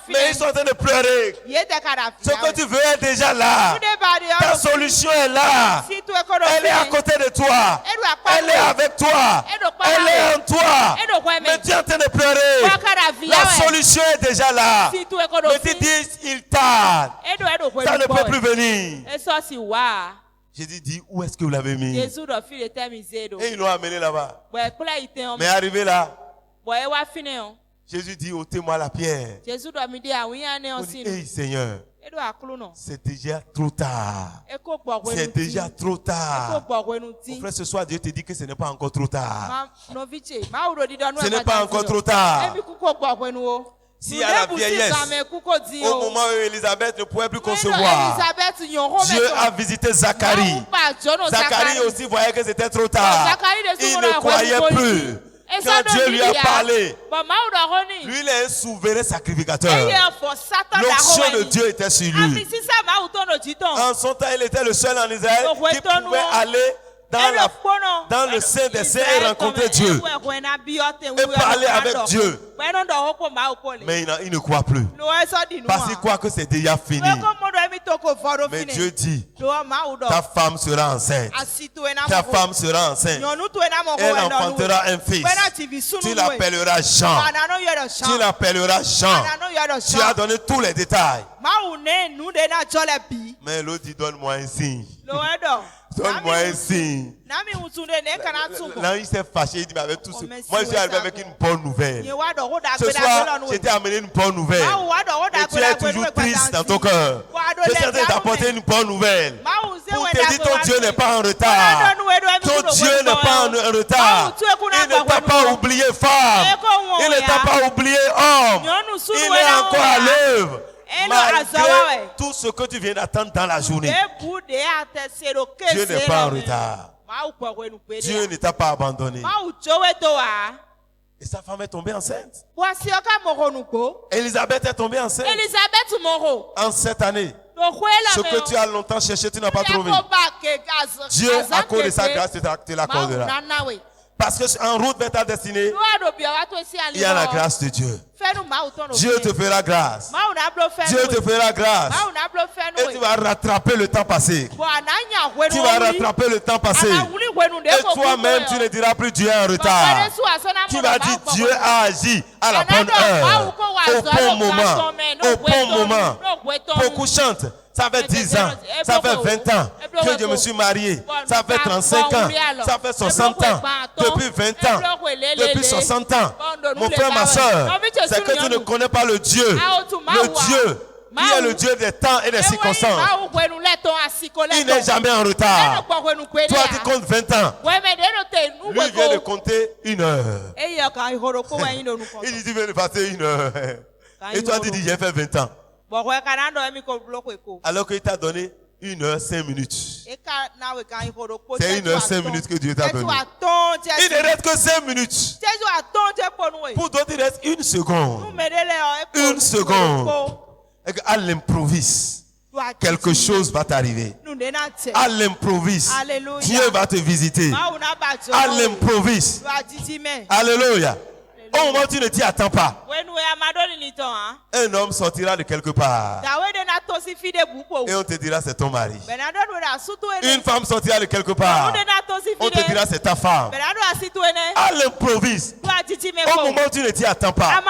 Mais ils sont en train de pleurer. Ce que tu veux est déjà là. Ta solution est là. Elle est à côté de toi. Elle est avec toi. Elle est en toi. Mais tu es en train de pleurer. La solution est déjà là. Mais tu dis, il tarde. Ça ne peut plus venir. Jésus dit, où est-ce que vous l'avez mis? Et ils l'ont amené là-bas. Mais arrivé là, Jésus dit, ôtez-moi la pierre. On dit, hey Seigneur, c'est déjà trop tard. C'est déjà trop tard. Mon frère, ce soir, Dieu te dit que ce n'est pas encore trop tard. Ce n'est pas encore trop tard. Si à la vieillesse, au moment où Élisabeth ne pouvait plus concevoir, Dieu a visité Zacharie. Zacharie aussi voyait que c'était trop tard. Il ne croyait plus. Quand Dieu lui a parlé, lui il est un souverain sacrificateur. L'onction de Dieu était sur lui. En son temps, il était le seul en Israël qui pouvait aller dans le sein des saints et rencontrer Dieu et parler avec Dieu. Mais il ne croit plus parce qu'il croit que c'est déjà fini. Mais Dieu dit, ta femme sera enceinte. Ta femme sera enceinte. Elle enfantera un fils. Tu l'appelleras Jean. Tu l'appelleras Jean. Tu as donné tous les détails. Mais l'autre dit, donne-moi un signe. Donne-moi un signe. Là, il s'est fâché, il dit, mais avec tout ce... Moi, je suis arrivé avec une bonne nouvelle. Ce soir, j'étais amené une bonne nouvelle. Et tu es toujours triste dans ton cœur. Je suis en train de t'apporter une bonne nouvelle. Pour te dire, ton Dieu n'est pas en retard. Ton Dieu n'est pas en retard. Il ne t'a pas oublié, femme. Il ne t'a pas oublié, homme. Il est encore à l'œuvre. Malgré tout ce que tu viens d'attendre dans la journée, Dieu n'est pas en retard. Dieu ne t'a pas abandonné. Et sa femme est tombée enceinte. Élisabeth est tombée enceinte. En cette année, ce que tu as longtemps cherché, tu n'as pas trouvé. Dieu, à cause de sa grâce, te l'accordera. Parce qu'en route vers ta destinée, il y a la grâce de Dieu. Dieu te fera grâce. Dieu te fera grâce. Et tu vas rattraper le temps passé. Tu vas rattraper le temps passé. Et toi-même, tu ne diras plus Dieu est en retard. Tu vas dire Dieu a agi à la bonne heure, au bon moment. Au bon moment. Beaucoup chantent. Ça fait 10 ans, ça fait 20 ans que je me suis marié. Ça fait 35 ans, ça fait 60 ans. Depuis 20 ans, depuis 60 ans. Mon frère, ma soeur, c'est que tu ne connais pas le Dieu. Le Dieu qui est le Dieu des temps et des circonstances. Il n'est jamais en retard. Toi, tu comptes 20 ans. Lui vient de compter 1 heure. Il dit, tu viens de passer 1 heure. Et toi, tu dis, j'ai fait 20 ans. Alors qu'il t'a donné 1 heure 5 minutes. C'est 1 heure 5 minutes que Dieu t'a donné. Il ne reste que 5 minutes. Pour d'autres, il reste 1 seconde. 1 seconde. À l'improviste, quelque chose va t'arriver. À l'improviste, Dieu va te visiter. À l'improviste. Alléluia. Au moment où tu ne t'y attends pas, un homme sortira de quelque part et on te dira c'est ton mari. Une femme sortira de quelque part, on te dira c'est ta femme. À l'improviste, au moment où tu ne t'y attends pas,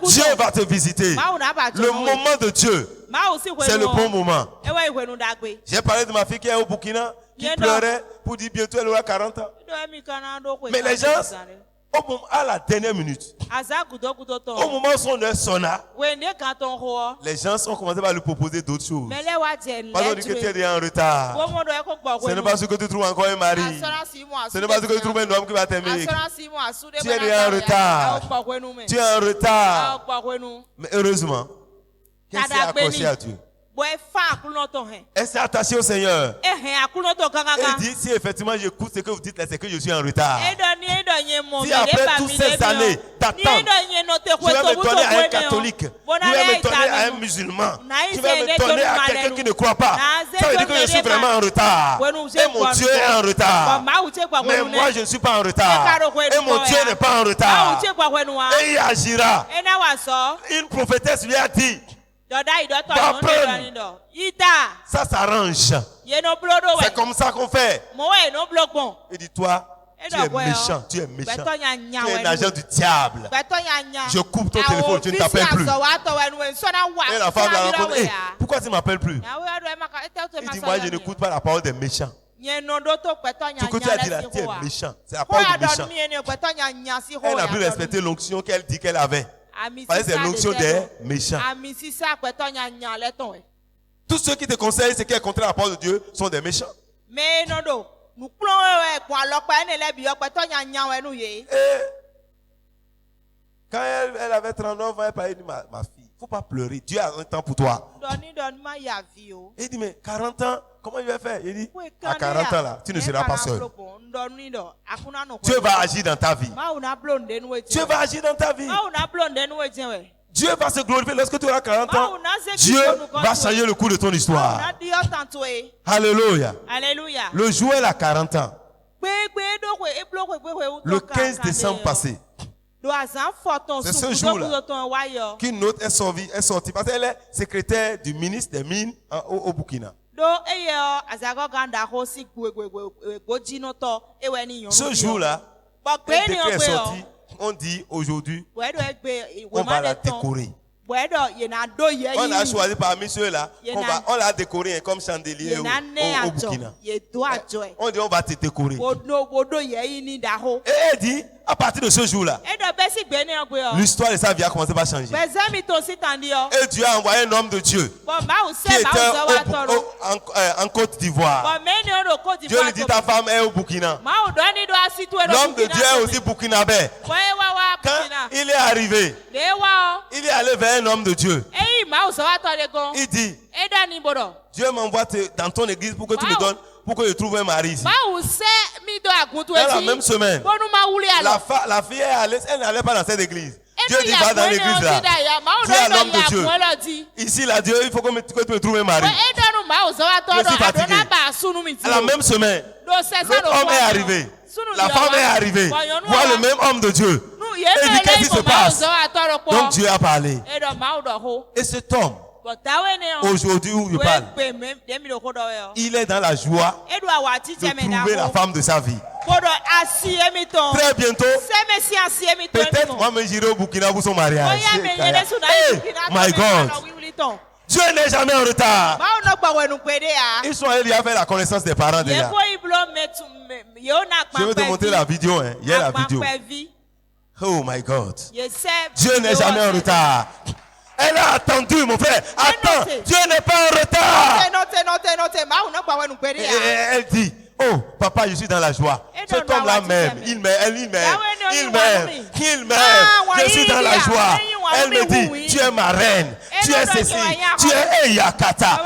Dieu va te visiter. Le moment de Dieu, c'est le bon moment. J'ai parlé de ma fille qui est au Burkina, qui pleurait pour dire bientôt elle aura 40 ans. Mais les gens, À la dernière minute, au moment où son heure sonna, les gens ont commencé à lui proposer d'autres choses. Parce qu'on dit que tu es déjà en retard. Ce n'est pas ce que tu trouves encore un mari. Ce n'est pas ce que tu trouves un homme qui va t'aimer. Tu es déjà en retard. Tu es en retard. Mais heureusement, qu'elle s'est accrochée à Dieu. Elle s'est attachée au Seigneur. Elle dit, si effectivement j'écoute ce que vous dites là, c'est que je suis en retard. Si après toutes ces années d'attente, tu vas me donner à un catholique, tu vas me donner à un musulman, tu vas me donner à quelqu'un qui ne croit pas, ça veut dire que je suis vraiment en retard. Et mon Dieu est en retard. Mais moi je ne suis pas en retard. Et mon Dieu n'est pas en retard. Et il agira. Une prophétesse lui a dit, ça s'arrange. C'est comme ça qu'on fait. Il dit, toi, tu es méchant, tu es méchant. Tu es un agent du diable. Je coupe ton téléphone, tu ne t'appelles plus. Et la femme la raconte, hey, pourquoi tu ne m'appelles plus? Il dit, moi je n'écoute pas la parole des méchants. Ce que tu as dit là, tu es méchant. C'est la parole du méchant. Elle n'a plus respecté l'onction qu'elle dit qu'elle avait. Parce que c'est l'onction des méchants. Tous ceux qui te conseillent ce qui est contre la parole de Dieu sont des méchants. Et quand elle avait 39 ans, elle parlait de ma fille. Il ne faut pas pleurer. Dieu a un temps pour toi. Et il dit, mais 40 ans, comment il va faire? Il dit, à 40 ans là, tu ne seras pas seul. Dieu va agir dans ta vie. Dieu va agir dans ta vie. Dieu va se glorifier lorsque tu auras 40 ans. Dieu va changer le cours de ton histoire. Alléluia. Le Joël a 40 ans. Le 15 décembre passé. C'est ce jour-là qu'une note est sortie parce qu'elle est secrétaire du ministre des Mines au Burkina. Ce jour-là, un décret est sorti. On dit aujourd'hui, on va la décorer. On a choisi parmi ceux-là, on l'a décoré comme chandelier au Burkina. On dit on va te décorer. Et elle dit, à partir de ce jour-là, l'histoire de sa vie a commencé à changer. Et Dieu a envoyé un homme de Dieu qui était en Côte d'Ivoire. Dieu lui dit, ta femme est au Burkina. L'homme de Dieu est aussi burkinabé. Quand il est arrivé, il est allé vers un homme de Dieu. Il dit, Dieu m'envoie dans ton église pour que tu me donnes, pour que je trouve un mari ici. Dans la même semaine, la fille elle n'allait pas dans cette église. Dieu dit, va dans l'église là. Tu es un homme de Dieu. Ici là, Dieu, il faut que tu me trouves un mari. Je suis fatigué. À la même semaine, l'autre homme est arrivé. La femme est arrivée. Voit le même homme de Dieu. Et il dit, qu'est-ce qui se passe? Donc Dieu a parlé. Et cet homme, aujourd'hui où je parle, il est dans la joie de trouver la femme de sa vie. Très bientôt, peut-être moi j'irai au Burkina pour son mariage. Hey, my God. Dieu n'est jamais en retard. Ils sont allés faire la connaissance des parents déjà. Je vais te montrer la vidéo. Hein. Il y a la vidéo. Oh my God. Dieu n'est jamais en retard. Elle a attendu, mon frère. Attends, Dieu n'est pas en retard. Et elle dit, oh, papa, je suis dans la joie. Cet homme-là m'aime. Il m'aime. Je suis dans la joie. Elle me dit, tu es ma reine. Tu es ceci. Tu es Yakata.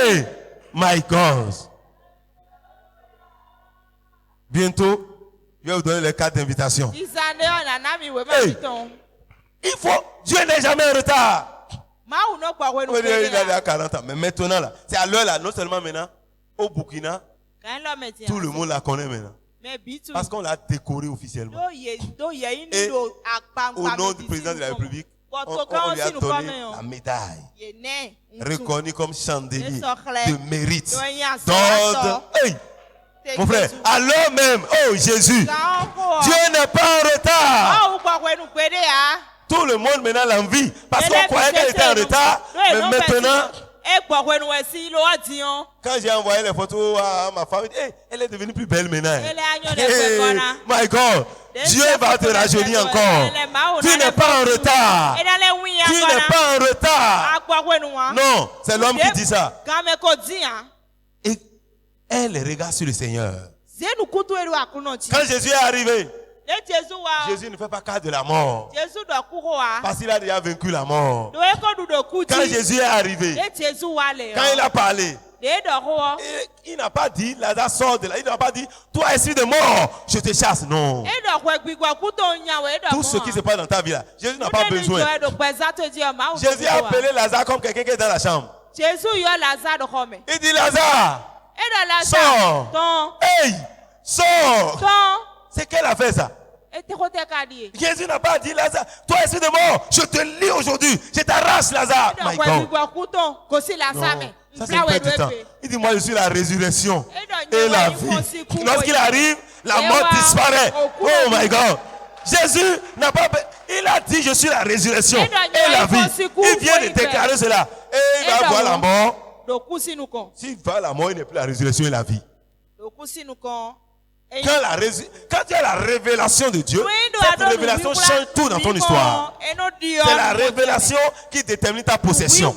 Hey, my God. Bientôt, je vais vous donner les cartes d'invitation. Hey. Il faut, Dieu n'est jamais en retard. Il est à 40 ans. Mais maintenant, là, c'est à l'heure là, non seulement maintenant, au Burkina, tout le monde la connaît maintenant. Parce qu'on l'a décoré officiellement. Et au nom du président de la République, on lui a donné la médaille. Reconnue comme chandelier de mérite. D'ordre. Hey! Mon frère, alors même, oh Jésus, Dieu n'est pas en retard. Tout le monde maintenant l'envie parce qu'on croyait qu'elle était en retard, mais maintenant Quand j'ai envoyé les photos à ma femme, elle est devenue plus belle maintenant. My God, Dieu va te rajeunir encore. Tu n'es pas en retard. Tu n'es pas en retard. Non, c'est l'homme qui dit ça. Et elle regarde sur le Seigneur. Quand Jésus est arrivé, Jésus ne fait pas cas de la mort. Parce qu'il a déjà vaincu la mort. Quand Jésus est arrivé, quand il a parlé, il n'a pas dit, Lazare sort de là. Il n'a pas dit, toi esprit de mort, je te chasse. Non. Tout ce qui se passe dans ta vie là, Jésus n'a pas besoin. Jésus a appelé Lazare comme quelqu'un qui est dans la chambre. Il dit, Lazare, sors. Hey, sors. C'est qu'elle a fait ça. Jésus n'a pas dit, Lazare, toi esprit de mort, je te lis aujourd'hui, je t'arrache Lazare. My God. Ça c'est une perte de temps. Il dit, moi je suis la résurrection et la vie. Lorsqu'il arrive, la mort disparaît. Oh my God. Jésus n'a pas... Il a dit, je suis la résurrection et la vie. Il vient de déclarer cela. Et il va voir la mort. S'il va à la mort, il n'est plus la résurrection et la vie. Quand tu as la révélation de Dieu, cette révélation change tout dans ton histoire. C'est la révélation qui détermine ta possession.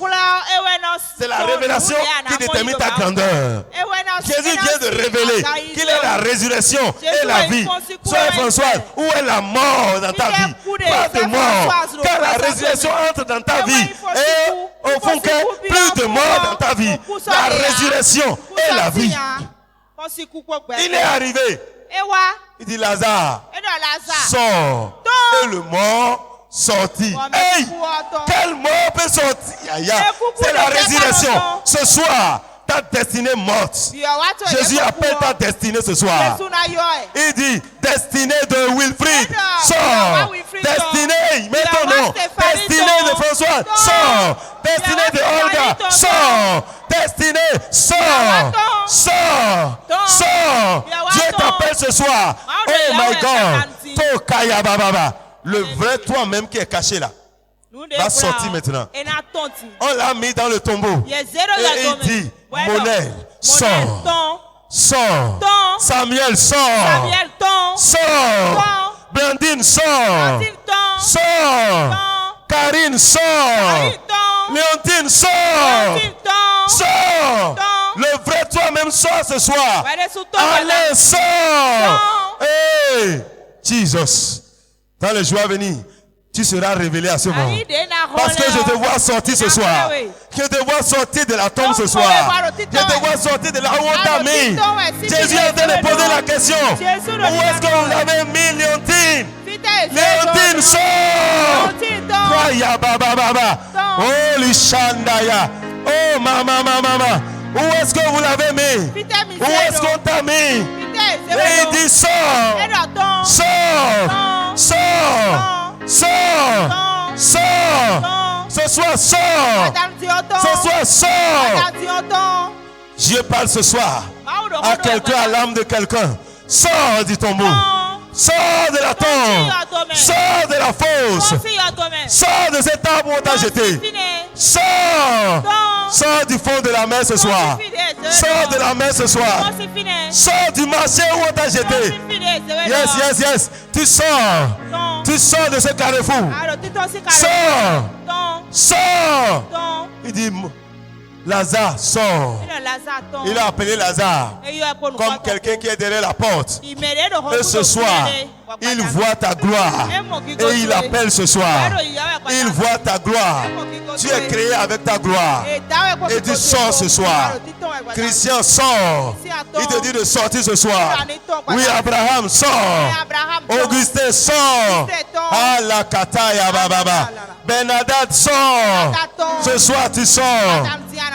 C'est la révélation qui détermine ta grandeur. Jésus vient de révéler qu'il est la résurrection et la vie. Sois François, où est la mort dans ta vie? Pas de mort. Quand la résurrection entre dans ta vie, et au fond, plus de mort dans ta vie. La résurrection et la vie. Il est arrivé. Il dit, Lazare, sors. Et le mort sortit. Hey, quel mort peut sortir? C'est la résurrection. Ce soir, ta destinée morte. Jésus appelle ta destinée ce soir. Il dit, destinée de Wilfried, sors. Destinée, mets ton nom. Destinée de François, sors. Destinée de Olga, sors. Destinée, sors. Sors. Sors. Dieu t'appelle ce soir. Oh my God. Tokaya Baba. Le vrai toi-même qui est caché là va sortir maintenant. On l'a mis dans le tombeau. Et il dit, monnaie, sors. Sors. Samuel, sors. Sors. Blandine, sors. Sors. Karine, sors. Léontine, sors. Sors. Le vrai toi-même sort ce soir. Allez, sors. Hey, Jesus. Dans le jour à venir, tu seras révélé à ce moment. Parce que je te vois sortir ce soir. Je te vois sortir de la tombe ce soir. Je te vois sortir de là où on t'a mis. Jésus est en train de poser la question. Où est-ce qu'on l'avait mis, Léontine? Léontine, sort. Kwaya baba baba. Oh, l'ishandaya. Oh, mama, mama. Où est-ce que vous l'avez mis? Où est-ce qu'on t'a mis? Et il dit, sors. Sors. Sors. Sors. Sors. Ce soir, sors. Ce soir, sors. Dieu parle ce soir à quelqu'un, à l'âme de quelqu'un. Sors du tombeau. Sors de la tombe. Sors de la fosse. Sors de cet arbre où on t'a jeté. Sors. Sors du fond de la mer ce soir. Sors de la mer ce soir. Sors du marché où on t'a jeté. Yes, yes, yes. Tu sors. Tu sors de ce carrefour. Sors. Sors. Il dit, Lazare, sort. Il a appelé Lazare comme quelqu'un qui est derrière la porte. Et ce soir, il voit ta gloire. Et il appelle ce soir. Il voit ta gloire. Tu es créé avec ta gloire. Et tu sors ce soir. Christian, sort. Il te dit de sortir ce soir. Oui, Abraham, sort. Augustin, sort. Ah, la kataya bababa. Bernadette, sort. Ce soir, tu sors.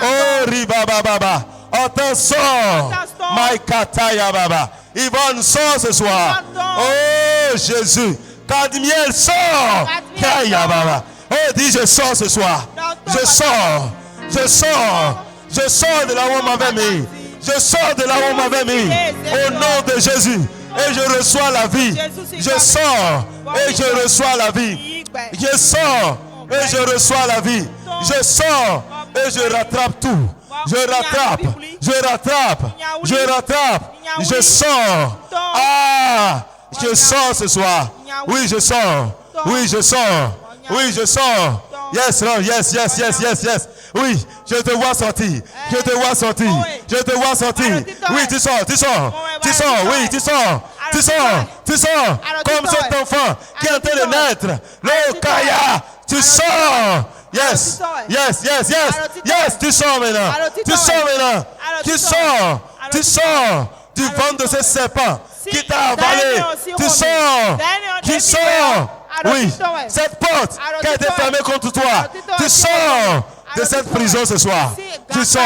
Oh, riba baba. Autant sort. Maïkataya baba. Yvonne, sort ce soir. Oh, Jésus. Cadmiel, sort. Kaya baba. Oh, dis, je sors ce soir. Je sors. Je sors. Je sors de là où on m'avait mis. Je sors de là où on m'avait mis. Au nom de Jésus. Et je reçois la vie. Je sors. Et je reçois la vie. Je sors. Et je reçois la vie. Je sors. Et je rattrape tout. Je rattrape. Je rattrape. Je rattrape. Je sors. Ah, je sors ce soir. Oui, je sors. Oui, je sors. Oui, je sors. Yes, Lord. Yes, yes, yes, yes, yes. Oui, je te vois sortir. Je te vois sortir. Je te vois sortir. Oui, tu sors, tu sors. Tu sors, oui, tu sors. Tu sors, tu sors. Comme cet enfant qui est en train de naître. Le Kaya, tu sors. Yes, yes, yes, yes. Yes, tu sors maintenant. Tu sors maintenant. Tu sors. Tu sors du ventre de ce serpent qui t'a avalé. Tu sors. Tu sors. Oui, cette porte qui a été fermée contre toi. Tu sors de cette prison ce soir. Tu sors.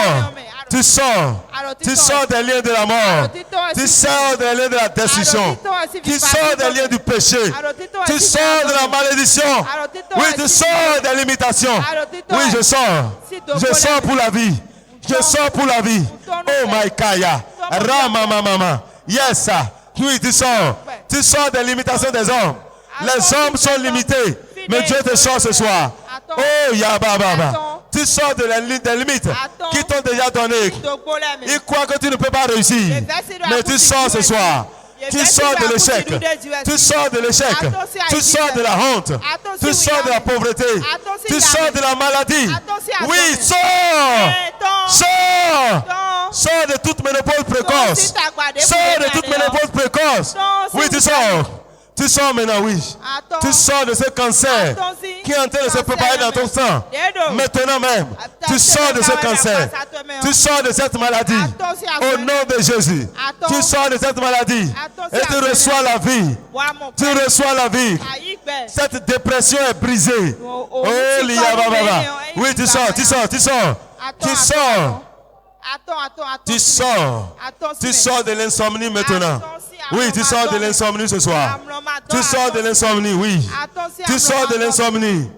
Tu sors. Tu sors des liens de la mort. Tu sors des liens de la destruction. Tu sors des liens du péché. Tu sors de la malédiction. Oui, tu sors des limitations. Oui, je sors. Je sors pour la vie. Je sors pour la vie. Oh my Kaya. Ramamamama. Yes, sir. Oui, tu sors. Tu sors des limitations des hommes. Les hommes sont limités. Mais Dieu te sort ce soir. Oh, Yababa. Tu sors des limites qui t'ont déjà donné. Ils croient que tu ne peux pas réussir. Mais tu sors ce soir. Tu sors de l'échec. Tu sors de l'échec. Tu sors de la honte. Tu sors de la pauvreté. Tu sors de la maladie. Oui, sors. Sors. Sors de toute ménopause précoce. Sors de toute ménopause précoce. Oui, tu sors. Tu sors maintenant, oui. Tu sors de ce cancer qui est en train de se préparer dans ton sang. Maintenant même, tu sors de ce cancer. Tu sors de cette maladie. Au nom de Jésus. Tu sors de cette maladie. Et tu reçois la vie. Tu reçois la vie. Cette dépression est brisée. Oh, Liababa. Oui, tu sors, tu sors, tu sors. Tu sors. Tu sors. Tu sors de l'insomnie maintenant. Oui, tu sors de l'insomnie ce soir. Tu sors de l'insomnie, oui. Tu sors de l'insomnie.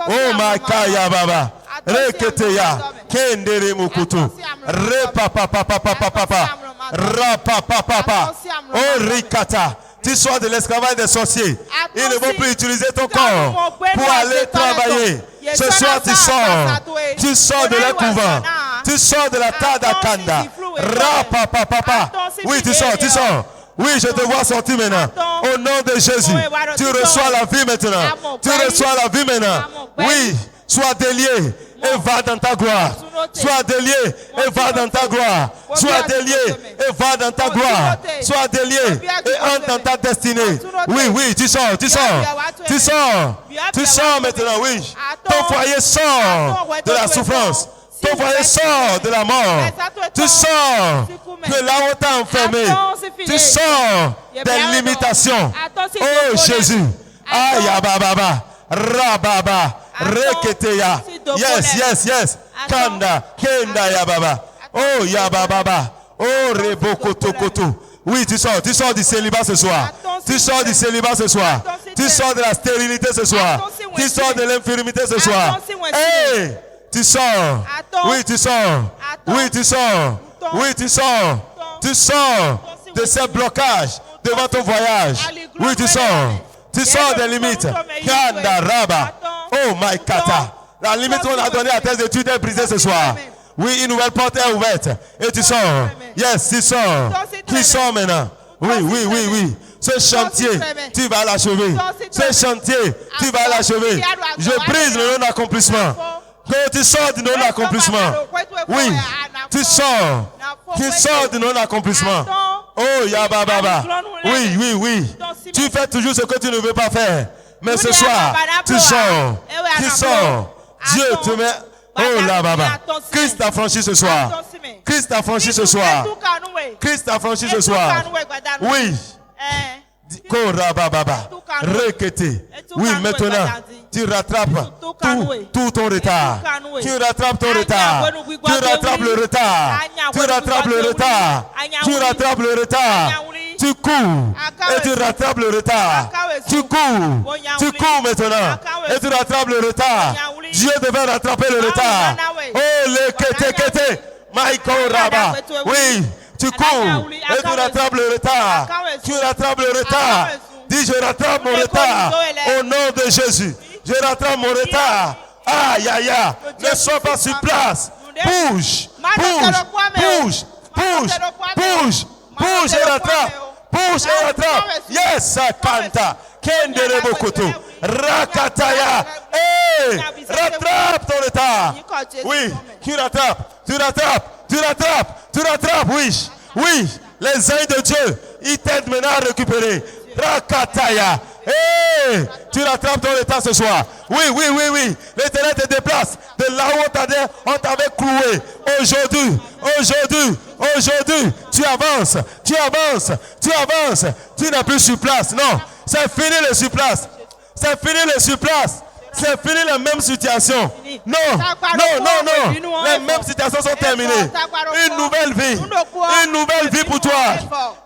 Oh my Kaya Baba. Reketeya. Kendere Mukutu. Repapapapapapapa. Rapapapapa. Oh Rikata. Tu sors de l'esclavage des sorciers. Ils ne vont plus utiliser ton corps pour aller travailler. Ce soir, tu sors. Tu sors de leur couvent. Tu sors de la Tadakanda. Rapapapapa. Oui, tu sors, tu sors. Oui, je te vois sortir maintenant. Au nom de Jésus. Tu reçois la vie maintenant. Tu reçois la vie maintenant. Oui, sois délié et va dans ta gloire. Sois délié et va dans ta gloire. Sois délié et va dans ta gloire. Sois délié et entre dans ta destinée. Oui, oui, tu sors, tu sors. Tu sors. Tu sors maintenant, oui. Ton foyer sort de la souffrance. Ton foyer sort de la mort. Tu sors de là où t'as enfermé. Tu sors des limitations. Oh Jésus. Aïe, ababa. Rababa. Reketeya. Yes, yes, yes. Kanda. Kenda yababa. Oh yababa. Oh rebokotokoto. Oui, tu sors du célibat ce soir. Tu sors du célibat ce soir. Tu sors de la stérilité ce soir. Tu sors de l'infirmité ce soir. Hey! Tu sors. Oui, tu sors. Oui, tu sors. Oui, tu sors. Tu sors de ces blocages devant ton voyage. Oui, tu sors. Tu sors des limites. Kanda Raba. Oh my Kata. La limite qu'on a donnée à tes études est brisée ce soir. Oui, une nouvelle porte est ouverte. Et tu sors. Yes, tu sors. Tu sors maintenant. Oui, oui, oui, oui. Ce chantier, tu vas l'achever. Ce chantier, tu vas l'achever. Je brise le non-accomplissement. Quand tu sors du non-accomplissement. Oui, tu sors. Tu sors du non-accomplississement. Oh, Yababa. Oui, oui, oui. Tu fais toujours ce que tu ne veux pas faire. Mais ce soir, tu sors. Tu sors. Dieu te met. Oh là, Baba. Christ a franchi ce soir. Christ a franchi ce soir. Christ a franchi ce soir. Oui. Kora Baba. Rekete. Oui, maintenant, tu rattrapes tout ton retard. Tu rattrapes ton retard. Tu rattrapes le retard. Tu rattrapes le retard. Tu rattrapes le retard. Tu cours et tu rattrapes le retard. Tu cours maintenant et tu rattrapes le retard. Dieu devait rattraper le retard. Oh, le kete. Michael Raba. Oui, tu cours et tu rattrapes le retard. Tu rattrapes le retard. Dis, je rattrape mon retard au nom de Jésus. Je rattrape mon retard Aïe, aïe, aïe. Ne sois pas sur place. Bouge. Bouge et rattrape. Bouge et rattrape. Yes, Kanta. Kendere Bokoto. Rakataya. Hey, rattrape ton état. Oui, tu rattrapes, oui. Oui, les anges de Dieu, ils t'aident maintenant à récupérer. Rakataya. Hey, tu rattrapes ton état ce soir. Oui. L'Éternel te déplace de là où on t'avait cloué. Aujourd'hui, tu avances. Tu n'es plus sur place. Non, c'est fini le sur place. C'est fini la même situation. Non. Les mêmes situations sont terminées. Une nouvelle vie pour toi.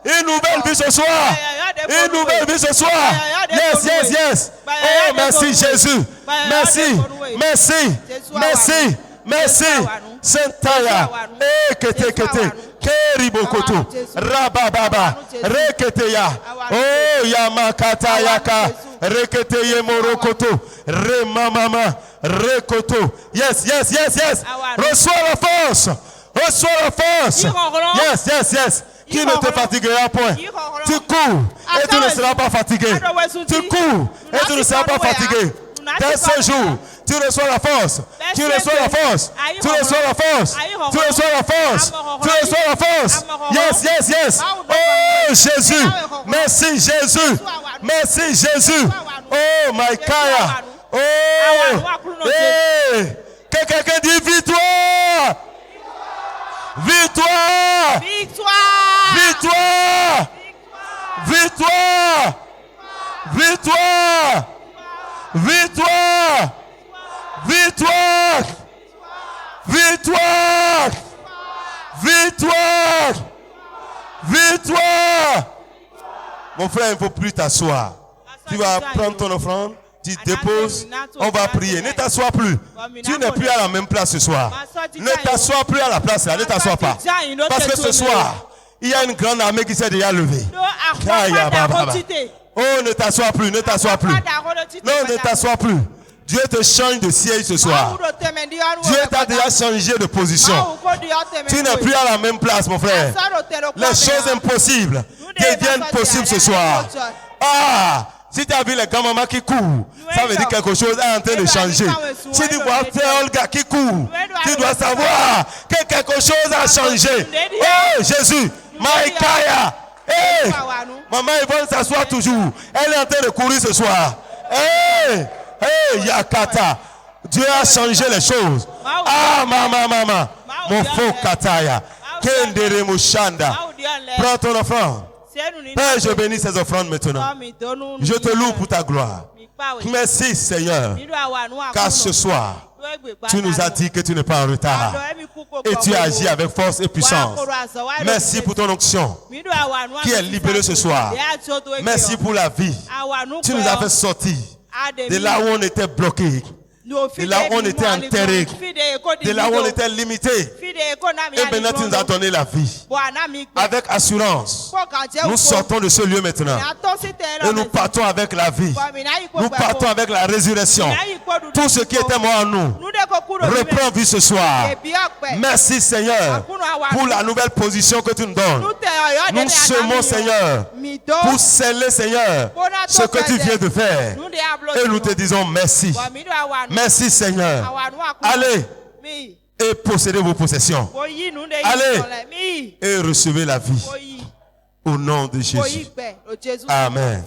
Une nouvelle vie ce soir. Yes. Oh, merci Jésus. Merci. Sentaya. Kete. Keribokoto. Rabababa. Reketeya. Oh, Yamakata Yaka. Reketeye Morokoto. Remamama. Rekoto. Yes. Reçois la force. Yes. Qui ne te fatiguera point. Tu cours et tu ne seras pas fatigué. Dès ce jour, tu reçois la force. Yes. Oh Jésus. Merci Jésus. Oh my Kaya. Oh. Hey. Que quelqu'un dit victoire. Mon frère, il ne faut plus t'asseoir. Tu vas prendre ton offrande, tu déposes, on va prier. Ne t'assois plus. Tu n'es plus à la même place ce soir. Ne t'assois plus à la place là, ne t'assois pas. Parce que ce soir, il y a une grande armée qui s'est déjà levée. Oh, ne t'assois plus. Non, ne t'assois plus. Dieu te change de siège ce soir. Dieu t'a déjà changé de position. Tu n'es plus à la même place, mon frère. Les choses impossibles deviennent possibles ce soir. Ah, si tu as vu les grands-mamans qui courent, ça veut dire quelque chose est en train de changer. Si tu vois tel gars qui court, tu dois savoir que quelque chose a changé. Oh, Jésus, Maïkaya. Hey, maman Yvonne s'assoit toujours. Elle est en train de courir ce soir. Hey, Yakata. Dieu a changé les choses. Ah, maman. Mon faux Kataya. Kendere Mushanda. Prends ton offrande. Père, je bénis ces offrandes maintenant. Je te loue pour ta gloire. Merci Seigneur. Car ce soir, tu nous as dit que tu n'es pas en retard. Et tu agis avec force et puissance. Merci pour ton onction qui est libérée ce soir. Merci pour la vie. Tu nous as fait sortir de là où on était bloqué. De là où on était enterré, de là où on était limité. Et maintenant tu nous as donné la vie. Avec assurance, nous sortons de ce lieu maintenant. Et nous partons avec la vie. Nous partons avec la résurrection. Tout ce qui était mort en nous reprend vie ce soir. Merci Seigneur pour la nouvelle position que tu nous donnes. Nous semons Seigneur pour sceller Seigneur ce que tu viens de faire. Et nous te disons merci. Merci Seigneur. Allez et possédez vos possessions. Allez et recevez la vie. Au nom de Jésus. Amen.